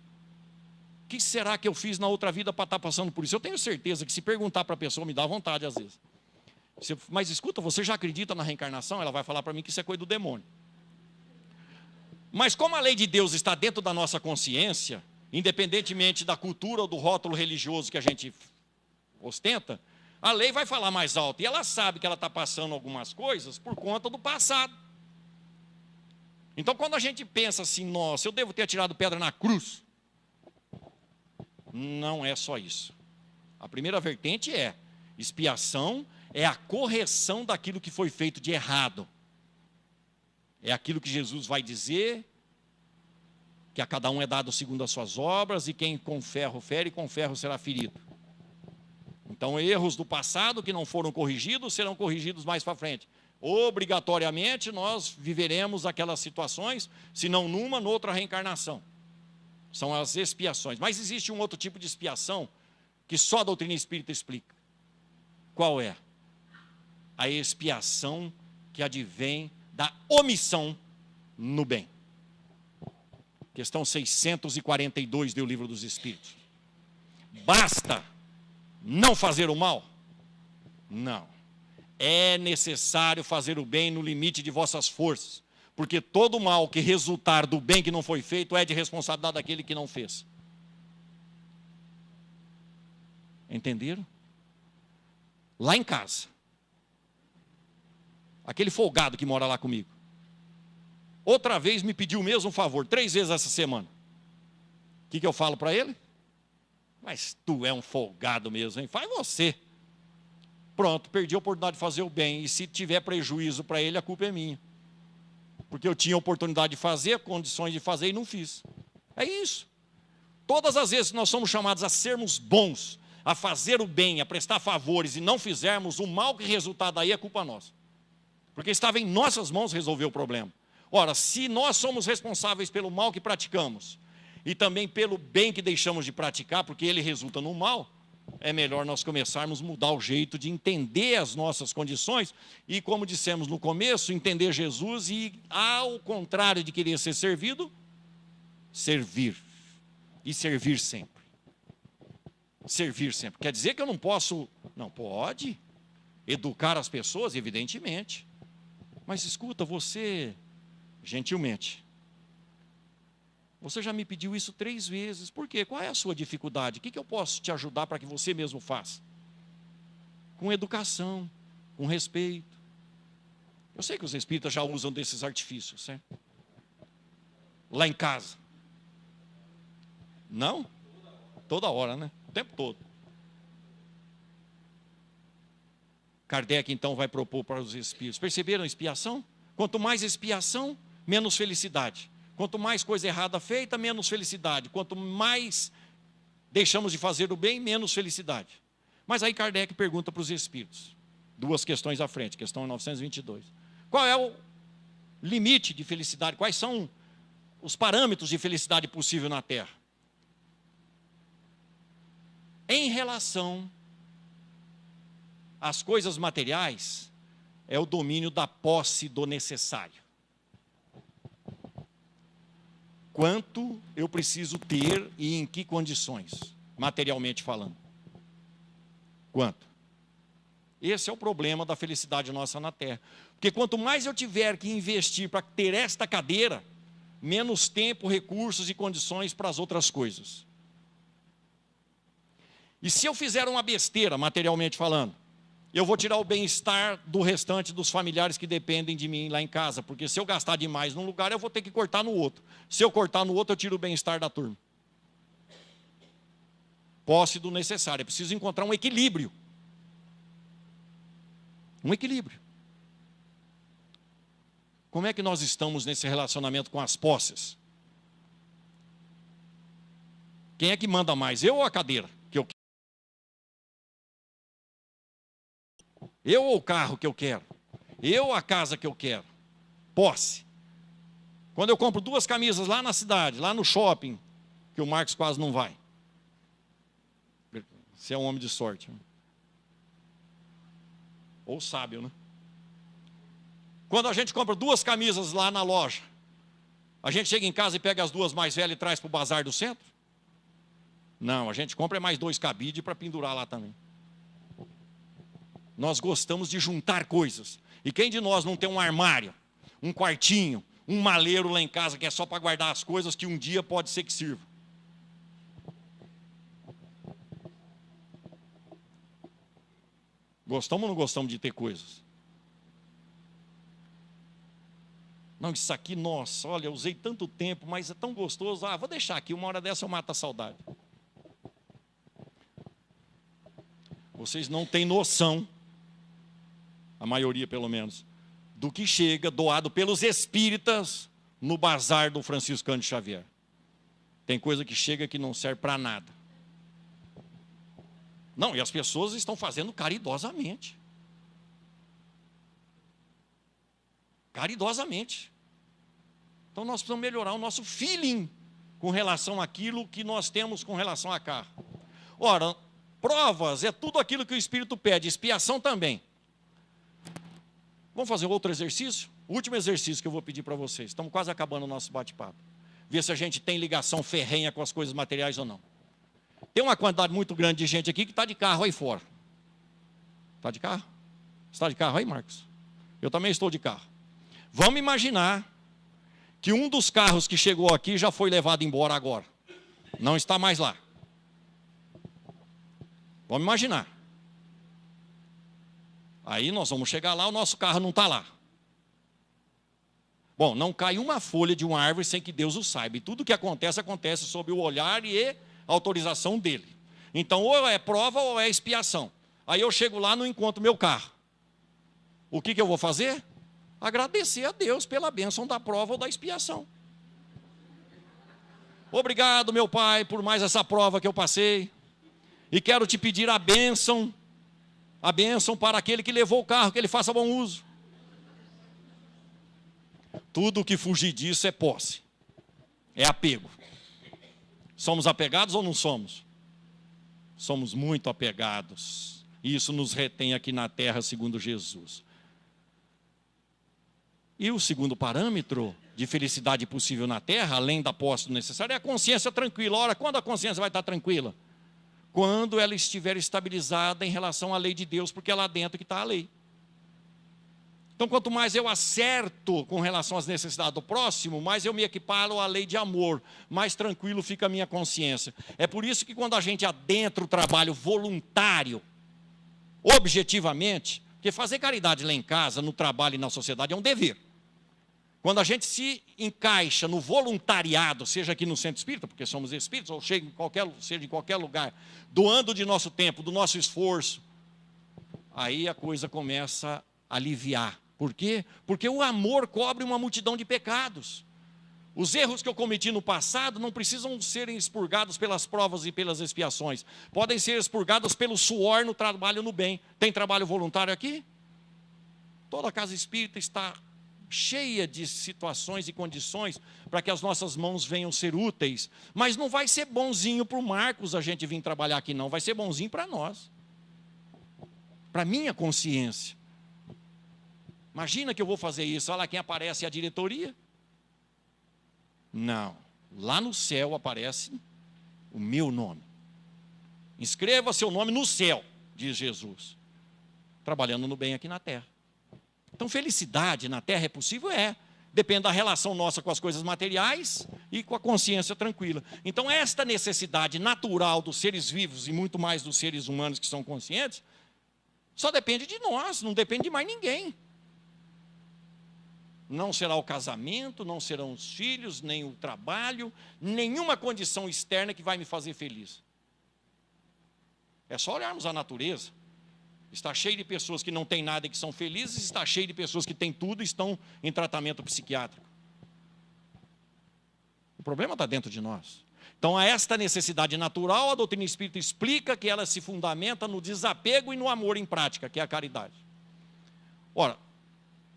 O que será que eu fiz na outra vida para estar passando por isso? Eu tenho certeza que se perguntar para a pessoa, me dá vontade às vezes. Mas escuta, você já acredita na reencarnação? Ela vai falar para mim que isso é coisa do demônio. Mas como a lei de Deus está dentro da nossa consciência, independentemente da cultura ou do rótulo religioso que a gente ostenta, a lei vai falar mais alto. E ela sabe que ela está passando algumas coisas por conta do passado. Então, quando a gente pensa assim, nossa, eu devo ter atirado pedra na cruz. Não é só isso. A primeira vertente é expiação, é a correção daquilo que foi feito de errado. É aquilo que Jesus vai dizer, que a cada um é dado segundo as suas obras, e quem com ferro fere, com ferro será ferido. Então, erros do passado que não foram corrigidos, serão corrigidos mais para frente. Obrigatoriamente, nós viveremos aquelas situações, se não numa, noutra reencarnação. São as expiações. Mas existe um outro tipo de expiação, que só a doutrina espírita explica. Qual é? A expiação que advém da omissão no bem. Questão 642 do Livro dos Espíritos. Basta não fazer o mal? Não. É necessário fazer o bem no limite de vossas forças, porque todo mal que resultar do bem que não foi feito é de responsabilidade daquele que não fez. Entenderam? Lá em casa, aquele folgado que mora lá comigo, outra vez me pediu o mesmo favor, 3 vezes essa semana. O que eu falo para ele? Mas tu é um folgado mesmo, hein? Faz você. Pronto, perdi a oportunidade de fazer o bem. E se tiver prejuízo para ele, a culpa é minha. Porque eu tinha a oportunidade de fazer, condições de fazer e não fiz. É isso. Todas as vezes que nós somos chamados a sermos bons, a fazer o bem, a prestar favores e não fizermos, o mal que resultar daí é culpa nossa. Porque estava em nossas mãos resolver o problema. Ora, se nós somos responsáveis pelo mal que praticamos e também pelo bem que deixamos de praticar, porque ele resulta no mal, é melhor nós começarmos a mudar o jeito de entender as nossas condições e, como dissemos no começo, entender Jesus e, ao contrário de querer ser servido, servir. E servir sempre. Servir sempre. Quer dizer que eu não posso? Não, pode. Educar as pessoas, evidentemente. Mas escuta, você, gentilmente, você já me pediu isso 3 vezes. Por quê? Qual é a sua dificuldade? O que eu posso te ajudar para que você mesmo faça? Com educação, com respeito. Eu sei que os espíritas já usam desses artifícios, certo? Lá em casa. Não? Toda hora, né? O tempo todo. Kardec, então, vai propor para os espíritos. Perceberam a expiação? Quanto mais expiação, menos felicidade. Quanto mais coisa errada feita, menos felicidade. Quanto mais deixamos de fazer o bem, menos felicidade. Mas aí Kardec pergunta para os espíritos. 2 questões à frente, questão 922. Qual é o limite de felicidade? Quais são os parâmetros de felicidade possível na Terra? Em relação às coisas materiais, é o domínio da posse do necessário. Quanto eu preciso ter e em que condições, materialmente falando? Quanto? Esse é o problema da felicidade nossa na Terra. Porque quanto mais eu tiver que investir para ter esta cadeira, menos tempo, recursos e condições para as outras coisas. E se eu fizer uma besteira, materialmente falando, eu vou tirar o bem-estar do restante dos familiares que dependem de mim lá em casa, porque se eu gastar demais num lugar, eu vou ter que cortar no outro. Se eu cortar no outro, eu tiro o bem-estar da turma. Posse do necessário. É preciso encontrar um equilíbrio. Um equilíbrio. Como é que nós estamos nesse relacionamento com as posses? Quem é que manda mais? Eu ou a cadeira? Eu ou o carro que eu quero? Eu ou a casa que eu quero? Posse. Quando eu compro 2 camisas lá na cidade, lá no shopping, que o Marcos quase não vai. Você é um homem de sorte. Ou sábio, né? Quando a gente compra 2 camisas lá na loja, a gente chega em casa e pega as 2 mais velhas e traz para o bazar do centro? Não, a gente compra mais 2 cabides para pendurar lá também. Nós gostamos de juntar coisas. E quem de nós não tem um armário, um quartinho, um maleiro lá em casa que é só para guardar as coisas que um dia pode ser que sirva? Gostamos ou não gostamos de ter coisas? Não, isso aqui, nossa, olha, eu usei tanto tempo, mas é tão gostoso. Vou deixar aqui, uma hora dessa eu mato a saudade. Vocês não têm noção, a maioria pelo menos, do que chega doado pelos espíritas no bazar do Franciscano de Xavier. Tem coisa que chega que não serve para nada. Não, e as pessoas estão fazendo caridosamente. Caridosamente. Então nós precisamos melhorar o nosso feeling com relação àquilo que nós temos com relação a carro. Ora, provas é tudo aquilo que o Espírito pede, expiação também. Vamos fazer outro exercício? O último exercício que eu vou pedir para vocês. Estamos quase acabando o nosso bate-papo. Ver se a gente tem ligação ferrenha com as coisas materiais ou não. Tem uma quantidade muito grande de gente aqui que está de carro aí fora. Está de carro? Está de carro aí, Marcos? Eu também estou de carro. Vamos imaginar que um dos carros que chegou aqui já foi levado embora agora. Não está mais lá. Vamos imaginar. Aí nós vamos chegar lá, o nosso carro não está lá. Bom, não cai uma folha de uma árvore sem que Deus o saiba. E tudo que acontece, acontece sob o olhar e autorização dele. Então, ou é prova ou é expiação. Aí eu chego lá e não encontro meu carro. O que eu vou fazer? Agradecer a Deus pela bênção da prova ou da expiação. Obrigado, meu Pai, por mais essa prova que eu passei. E quero te pedir a bênção para aquele que levou o carro, que ele faça bom uso. Tudo que fugir disso é posse, é apego. Somos apegados ou não somos? Somos muito apegados. E isso nos retém aqui na terra, segundo Jesus. E o segundo parâmetro de felicidade possível na terra, além da posse do necessário, é a consciência tranquila. Ora, quando a consciência vai estar tranquila? Quando ela estiver estabilizada em relação à lei de Deus, porque é lá dentro que está a lei. Então, quanto mais eu acerto com relação às necessidades do próximo, mais eu me equiparo à lei de amor, mais tranquilo fica a minha consciência. É por isso que quando a gente adentra o trabalho voluntário, objetivamente, porque fazer caridade lá em casa, no trabalho e na sociedade é um dever. Quando a gente se encaixa no voluntariado, seja aqui no centro espírita, porque somos espíritos, ou seja em qualquer lugar, doando de nosso tempo, do nosso esforço, aí a coisa começa a aliviar. Por quê? Porque o amor cobre uma multidão de pecados. Os erros que eu cometi no passado não precisam serem expurgados pelas provas e pelas expiações. Podem ser expurgados pelo suor no trabalho no bem. Tem trabalho voluntário aqui? Toda a casa espírita está cheia de situações e condições para que as nossas mãos venham ser úteis. Mas não vai ser bonzinho para o Marcos a gente vir trabalhar aqui, não. Vai ser bonzinho para nós. Para a minha consciência. Imagina que eu vou fazer isso. Olha lá quem aparece, é a diretoria. Não. Lá no céu aparece o meu nome. Inscreva seu nome no céu, diz Jesus. Trabalhando no bem aqui na terra. Então, felicidade na terra é possível? É. Depende da relação nossa com as coisas materiais e com a consciência tranquila. Então, esta necessidade natural dos seres vivos e muito mais dos seres humanos que são conscientes, só depende de nós, não depende de mais ninguém. Não será o casamento, não serão os filhos, nem o trabalho, nenhuma condição externa que vai me fazer feliz. É só olharmos a natureza. Está cheio de pessoas que não têm nada e que são felizes, está cheio de pessoas que têm tudo e estão em tratamento psiquiátrico. O problema está dentro de nós. Então, a esta necessidade natural, a doutrina espírita explica que ela se fundamenta no desapego e no amor em prática, que é a caridade. Ora,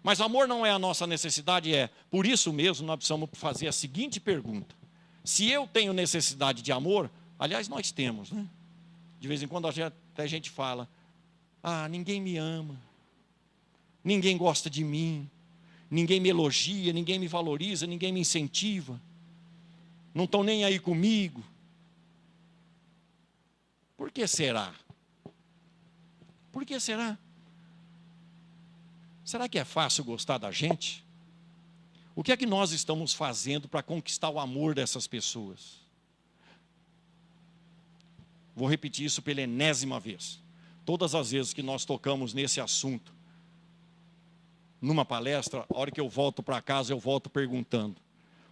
mas amor não é a nossa necessidade, é. Por isso mesmo, nós precisamos fazer a seguinte pergunta. Se eu tenho necessidade de amor, aliás, nós temos, né? De vez em quando até a gente fala, ninguém me ama, ninguém gosta de mim, ninguém me elogia, ninguém me valoriza, ninguém me incentiva, não estão nem aí comigo. Por que será? Por que será? Será que é fácil gostar da gente? O que é que nós estamos fazendo para conquistar o amor dessas pessoas? Vou repetir isso pela enésima vez. Todas as vezes que nós tocamos nesse assunto, numa palestra, a hora que eu volto para casa, eu volto perguntando,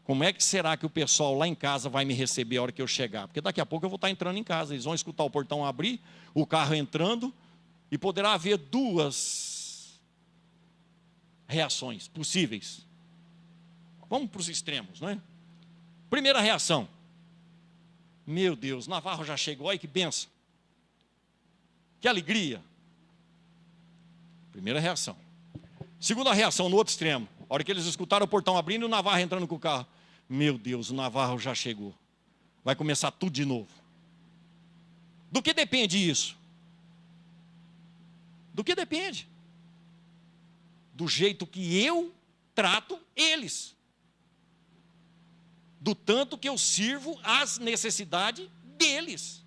como é que será que o pessoal lá em casa vai me receber a hora que eu chegar? Porque daqui a pouco eu vou estar entrando em casa, eles vão escutar o portão abrir, o carro entrando, e poderá haver duas reações possíveis. Vamos para os extremos, não é? Primeira reação. Meu Deus, Navarro já chegou, olha que benção. Que alegria. Primeira reação. Segunda reação, no outro extremo. A hora que eles escutaram o portão abrindo e o Navarro entrando com o carro. Meu Deus, o Navarro já chegou. Vai começar tudo de novo. Do que depende isso? Do que depende? Do jeito que eu trato eles. Do tanto que eu sirvo às necessidades deles.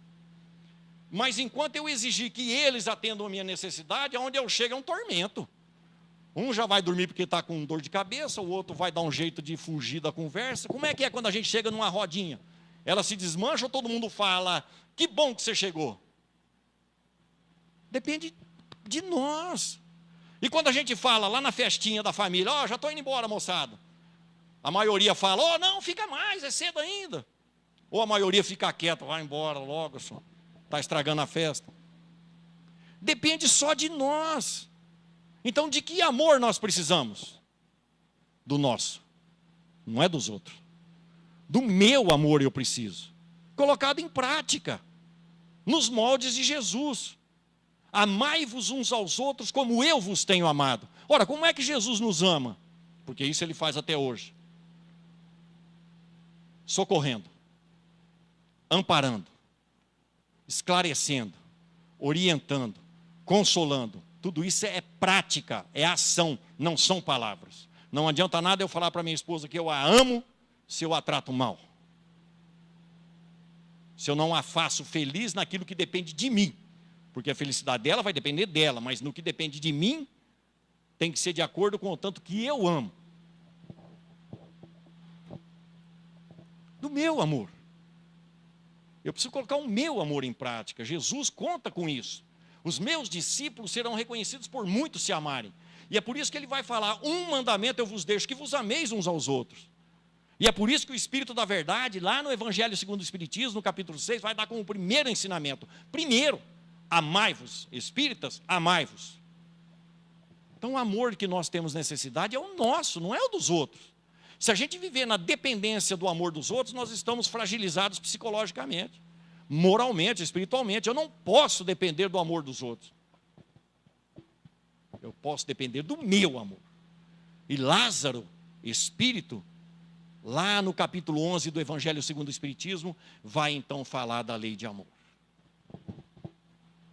Mas enquanto eu exigir que eles atendam a minha necessidade, aonde eu chego é um tormento. Um já vai dormir porque está com dor de cabeça, o outro vai dar um jeito de fugir da conversa. Como é que é quando a gente chega numa rodinha? Ela se desmancha ou todo mundo fala, que bom que você chegou? Depende de nós. E quando a gente fala lá na festinha da família, já estou indo embora, moçada. A maioria fala, não, fica mais, é cedo ainda. Ou a maioria fica quieta, vai embora logo, está estragando a festa. Depende só de nós. Então, de que amor nós precisamos? Do nosso, não é dos outros. Do meu amor eu preciso. Colocado em prática, nos moldes de Jesus. Amai-vos uns aos outros como eu vos tenho amado. Ora, como é que Jesus nos ama? Porque isso ele faz até hoje. Socorrendo, amparando, esclarecendo, orientando, consolando. Tudo isso é prática, é ação, não são palavras. Não adianta nada eu falar para minha esposa que eu a amo se eu a trato mal. Se eu não a faço feliz naquilo que depende de mim. Porque a felicidade dela vai depender dela, mas no que depende de mim, tem que ser de acordo com o tanto que eu amo. Do meu amor. Eu preciso colocar o meu amor em prática. Jesus conta com isso. Os meus discípulos serão reconhecidos por muitos se amarem. E é por isso que ele vai falar, um mandamento eu vos deixo, que vos ameis uns aos outros. E é por isso que o Espírito da Verdade, lá no Evangelho segundo o Espiritismo, no capítulo 6, vai dar como primeiro ensinamento. Primeiro, amai-vos, espíritas, amai-vos. Então o amor que nós temos necessidade é o nosso, não é o dos outros. Se a gente viver na dependência do amor dos outros, nós estamos fragilizados psicologicamente, moralmente, espiritualmente. Eu não posso depender do amor dos outros. Eu posso depender do meu amor. E Lázaro, espírito, lá no capítulo 11 do Evangelho segundo o Espiritismo, vai então falar da lei de amor.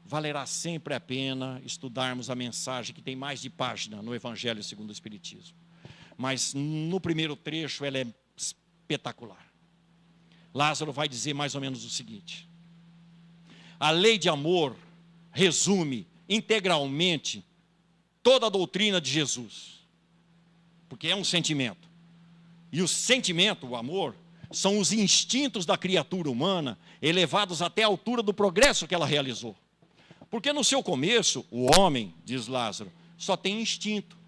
Valerá sempre a pena estudarmos a mensagem que tem mais de página no Evangelho segundo o Espiritismo. Mas no primeiro trecho ela é espetacular. Lázaro vai dizer mais ou menos o seguinte: a lei de amor resume integralmente toda a doutrina de Jesus, porque é um sentimento. E o sentimento, o amor, são os instintos da criatura humana elevados até a altura do progresso que ela realizou. Porque no seu começo, o homem, diz Lázaro, só tem instinto.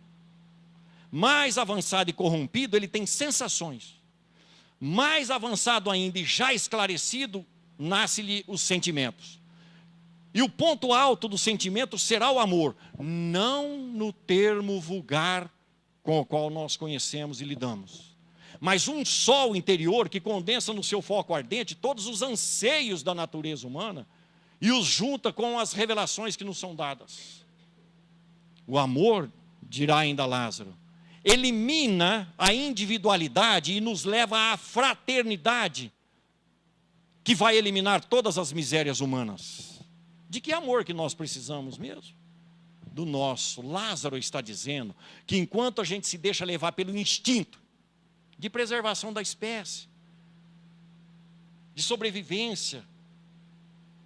Mais avançado e corrompido, ele tem sensações. Mais avançado ainda e já esclarecido, nasce-lhe os sentimentos. E o ponto alto do sentimento será o amor, não no termo vulgar com o qual nós conhecemos e lidamos, mas um sol interior que condensa no seu foco ardente todos os anseios da natureza humana e os junta com as revelações que nos são dadas. O amor, dirá ainda Lázaro, elimina a individualidade e nos leva à fraternidade, que vai eliminar todas as misérias humanas. De que amor que nós precisamos mesmo? Do nosso. Lázaro está dizendo que enquanto a gente se deixa levar pelo instinto de preservação da espécie, de sobrevivência,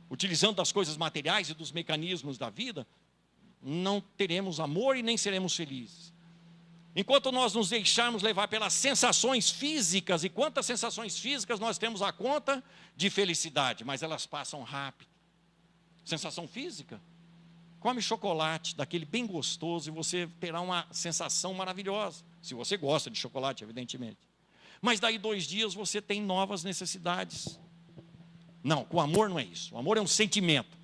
utilizando das coisas materiais e dos mecanismos da vida, não teremos amor e nem seremos felizes. Enquanto nós nos deixarmos levar pelas sensações físicas, e quantas sensações físicas nós temos à conta de felicidade, mas elas passam rápido. Sensação física, come chocolate, daquele bem gostoso, e você terá uma sensação maravilhosa, se você gosta de chocolate, evidentemente. Mas daí 2 dias você tem novas necessidades. Não, com amor não é isso. O amor é um sentimento.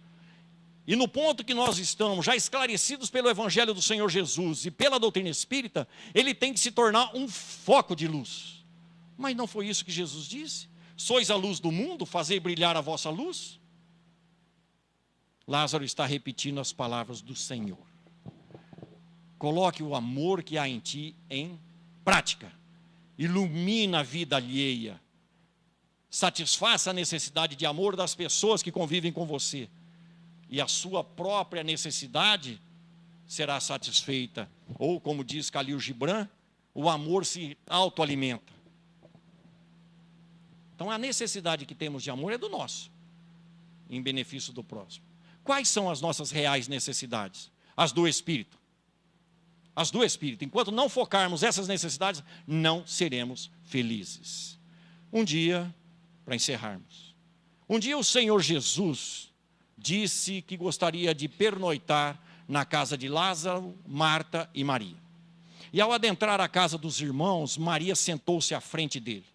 E no ponto que nós estamos, já esclarecidos pelo Evangelho do Senhor Jesus e pela doutrina espírita, ele tem que se tornar um foco de luz. Mas não foi isso que Jesus disse? Sois a luz do mundo, fazei brilhar a vossa luz? Lázaro está repetindo as palavras do Senhor. Coloque o amor que há em ti em prática. Ilumina a vida alheia. Satisfaça a necessidade de amor das pessoas que convivem com você. E a sua própria necessidade será satisfeita. Ou, como diz Khalil Gibran, o amor se autoalimenta. Então, a necessidade que temos de amor é do nosso, em benefício do próximo. Quais são as nossas reais necessidades? As do Espírito. As do Espírito. Enquanto não focarmos essas necessidades, não seremos felizes. Um dia, para encerrarmos, um dia o Senhor Jesus disse que gostaria de pernoitar na casa de Lázaro, Marta e Maria. E ao adentrar a casa dos irmãos, Maria sentou-se à frente dele.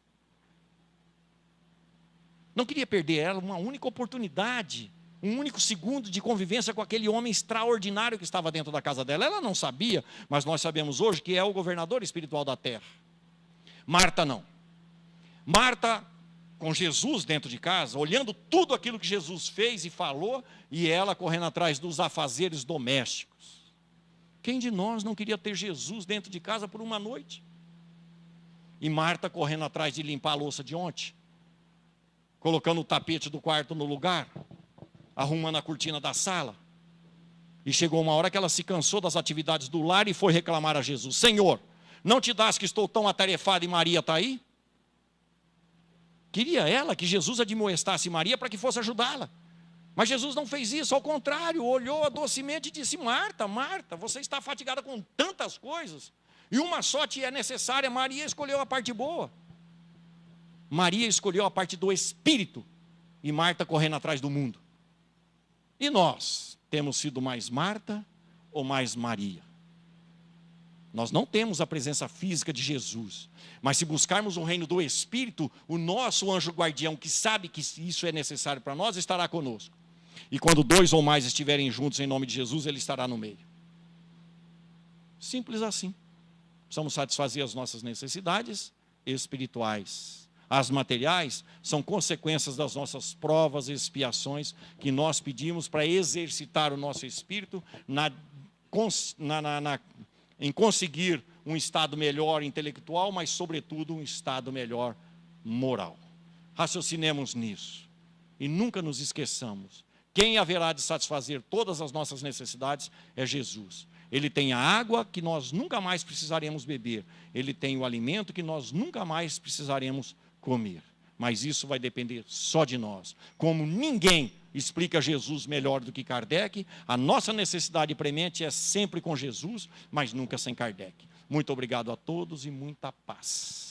Não queria perder ela uma única oportunidade, um único segundo de convivência com aquele homem extraordinário que estava dentro da casa dela. Ela não sabia, mas nós sabemos hoje que é o governador espiritual da terra. Marta não. Marta, com Jesus dentro de casa, olhando tudo aquilo que Jesus fez e falou, e ela correndo atrás dos afazeres domésticos. Quem de nós não queria ter Jesus dentro de casa por uma noite? E Marta correndo atrás de limpar a louça de ontem, colocando o tapete do quarto no lugar, arrumando a cortina da sala. E chegou uma hora que ela se cansou das atividades do lar e foi reclamar a Jesus: Senhor, não te dás que estou tão atarefada e Maria está aí? Queria ela que Jesus admoestasse Maria para que fosse ajudá-la. Mas Jesus não fez isso, ao contrário, olhou docemente e disse: Marta, Marta, você está fatigada com tantas coisas, e uma só te é necessária. Maria escolheu a parte boa. Maria escolheu a parte do Espírito, e Marta correndo atrás do mundo. E nós, temos sido mais Marta ou mais Maria? Nós não temos a presença física de Jesus, mas se buscarmos o reino do Espírito, o nosso anjo guardião, que sabe que isso é necessário para nós, estará conosco. E quando 2 ou mais estiverem juntos em nome de Jesus, ele estará no meio. Simples assim. Precisamos satisfazer as nossas necessidades espirituais. As materiais são consequências das nossas provas e expiações que nós pedimos para exercitar o nosso espírito em conseguir um estado melhor intelectual, mas sobretudo um estado melhor moral. Raciocinemos nisso e nunca nos esqueçamos. Quem haverá de satisfazer todas as nossas necessidades é Jesus. Ele tem a água que nós nunca mais precisaremos beber. Ele tem o alimento que nós nunca mais precisaremos comer. Mas isso vai depender só de nós. Como ninguém explica Jesus melhor do que Kardec, a nossa necessidade premente é sempre com Jesus, mas nunca sem Kardec. Muito obrigado a todos e muita paz.